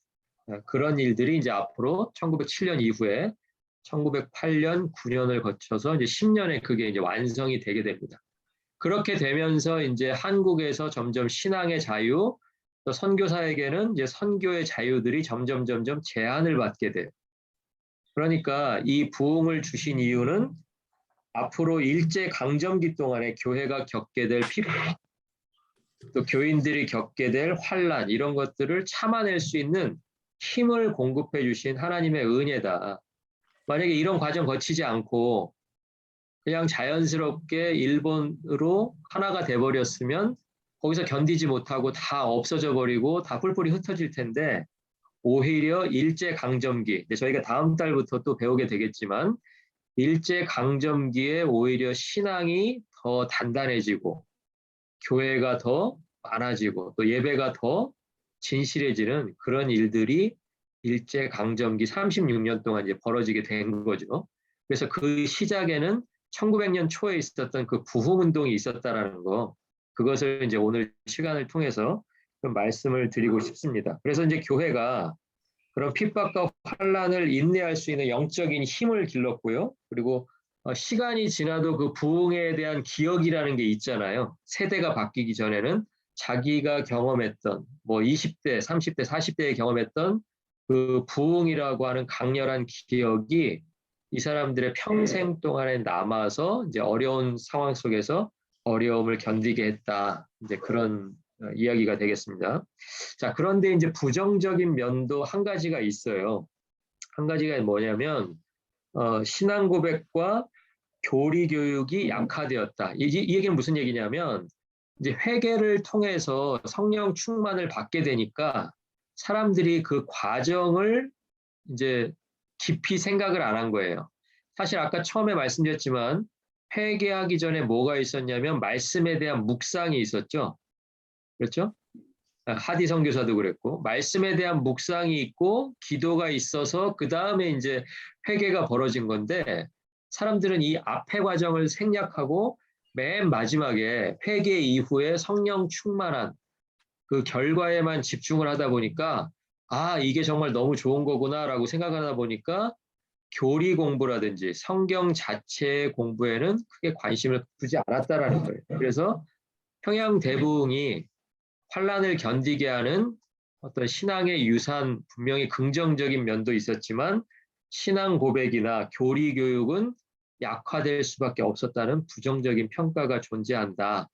그런 일들이 이제 앞으로 1907년 이후에 1908년, 9년을 거쳐서 이제 10년에 그게 이제 완성이 되게 됩니다. 그렇게 되면서 이제 한국에서 점점 신앙의 자유, 또 선교사에게는 이제 선교의 자유들이 점점 제한을 받게 돼요. 그러니까 이 부흥을 주신 이유는 앞으로 일제 강점기 동안에 교회가 겪게 될 핍박, 또 교인들이 겪게 될 환란 이런 것들을 참아낼 수 있는 힘을 공급해 주신 하나님의 은혜다. 만약에 이런 과정 거치지 않고 그냥 자연스럽게 일본으로 하나가 돼버렸으면 거기서 견디지 못하고 다 없어져 버리고 다 뿔뿔이 흩어질 텐데 오히려 일제강점기, 저희가 다음 달부터 또 배우게 되겠지만 일제강점기에 오히려 신앙이 더 단단해지고 교회가 더 많아지고 또 예배가 더 진실해지는 그런 일들이 일제강점기 36년 동안 이제 벌어지게 된 거죠. 그래서 그 시작에는 1900년 초에 있었던 그 부흥운동이 있었다라는 거, 그것을 이제 오늘 시간을 통해서 좀 말씀을 드리고 싶습니다. 그래서 이제 교회가 그런 핍박과 환란을 인내할 수 있는 영적인 힘을 길렀고요. 그리고 시간이 지나도 그 부흥에 대한 기억이라는 게 있잖아요. 세대가 바뀌기 전에는 자기가 경험했던 뭐 20대, 30대, 40대에 경험했던 그 부흥이라고 하는 강렬한 기억이 이 사람들의 평생 동안에 남아서 이제 어려운 상황 속에서 어려움을 견디게 했다. 이제 그런 이야기가 되겠습니다. 자, 그런데 이제 부정적인 면도 한 가지가 있어요. 한 가지가 뭐냐면 신앙 고백과 교리 교육이 약화되었다. 이 얘기는 무슨 얘기냐면 이제 회개를 통해서 성령 충만을 받게 되니까 사람들이 그 과정을 이제 깊이 생각을 안 한 거예요. 사실 아까 처음에 말씀드렸지만 회개하기 전에 뭐가 있었냐면 말씀에 대한 묵상이 있었죠. 그렇죠? 하디 선교사도 그랬고 말씀에 대한 묵상이 있고 기도가 있어서 그 다음에 이제 회개가 벌어진 건데 사람들은 이 앞의 과정을 생략하고 맨 마지막에 회개 이후에 성령 충만한 그 결과에만 집중을 하다 보니까 아 이게 정말 너무 좋은 거구나라고 생각하다 보니까 교리 공부라든지 성경 자체의 공부에는 크게 관심을 두지 않았다라는 거예요. 그래서 평양 대부흥이 환란을 견디게 하는 어떤 신앙의 유산, 분명히 긍정적인 면도 있었지만 신앙 고백이나 교리 교육은 약화될 수밖에 없었다는 부정적인 평가가 존재한다.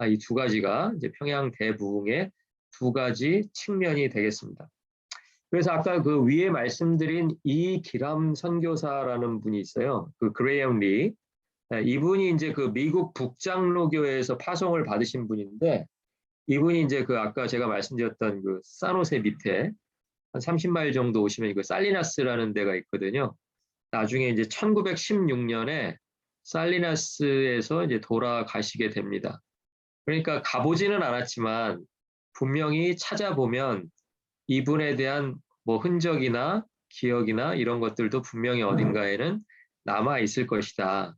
이 두 가지가 이제 평양 대부흥의 두 가지 측면이 되겠습니다. 그래서 아까 그 위에 말씀드린 이 기람 선교사라는 분이 있어요. 그 그레이엄 리. 이분이 이제 그 미국 북장로교회에서 파송을 받으신 분인데 이분이 이제 그 아까 제가 말씀드렸던 그 산호세 밑에 한 30마일 정도 오시면 그 살리나스라는 데가 있거든요. 나중에 이제 1916년에 살리나스에서 이제 돌아가시게 됩니다. 그러니까 가보지는 않았지만 분명히 찾아보면 이분에 대한 뭐 흔적이나 기억이나 이런 것들도 분명히 어딘가에는 남아 있을 것이다.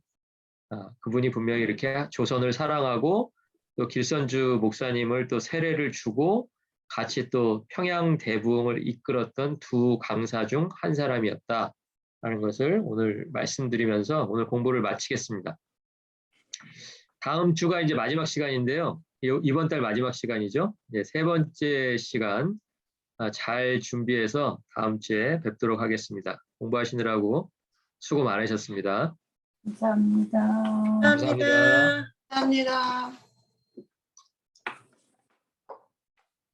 그분이 분명히 이렇게 조선을 사랑하고 또 길선주 목사님을 또 세례를 주고 같이 또 평양 대부흥을 이끌었던 두 강사 중 한 사람이었다라는 것을 오늘 말씀드리면서 오늘 공부를 마치겠습니다. 다음 주가 이제 마지막 시간인데요. 이번 달 마지막 시간이죠. 이제 세 번째 시간 잘 준비해서 다음 주에 뵙도록 하겠습니다. 공부하시느라고 수고 많으셨습니다. 감사합니다. 감사합니다. 감사합니다. 감사합니다.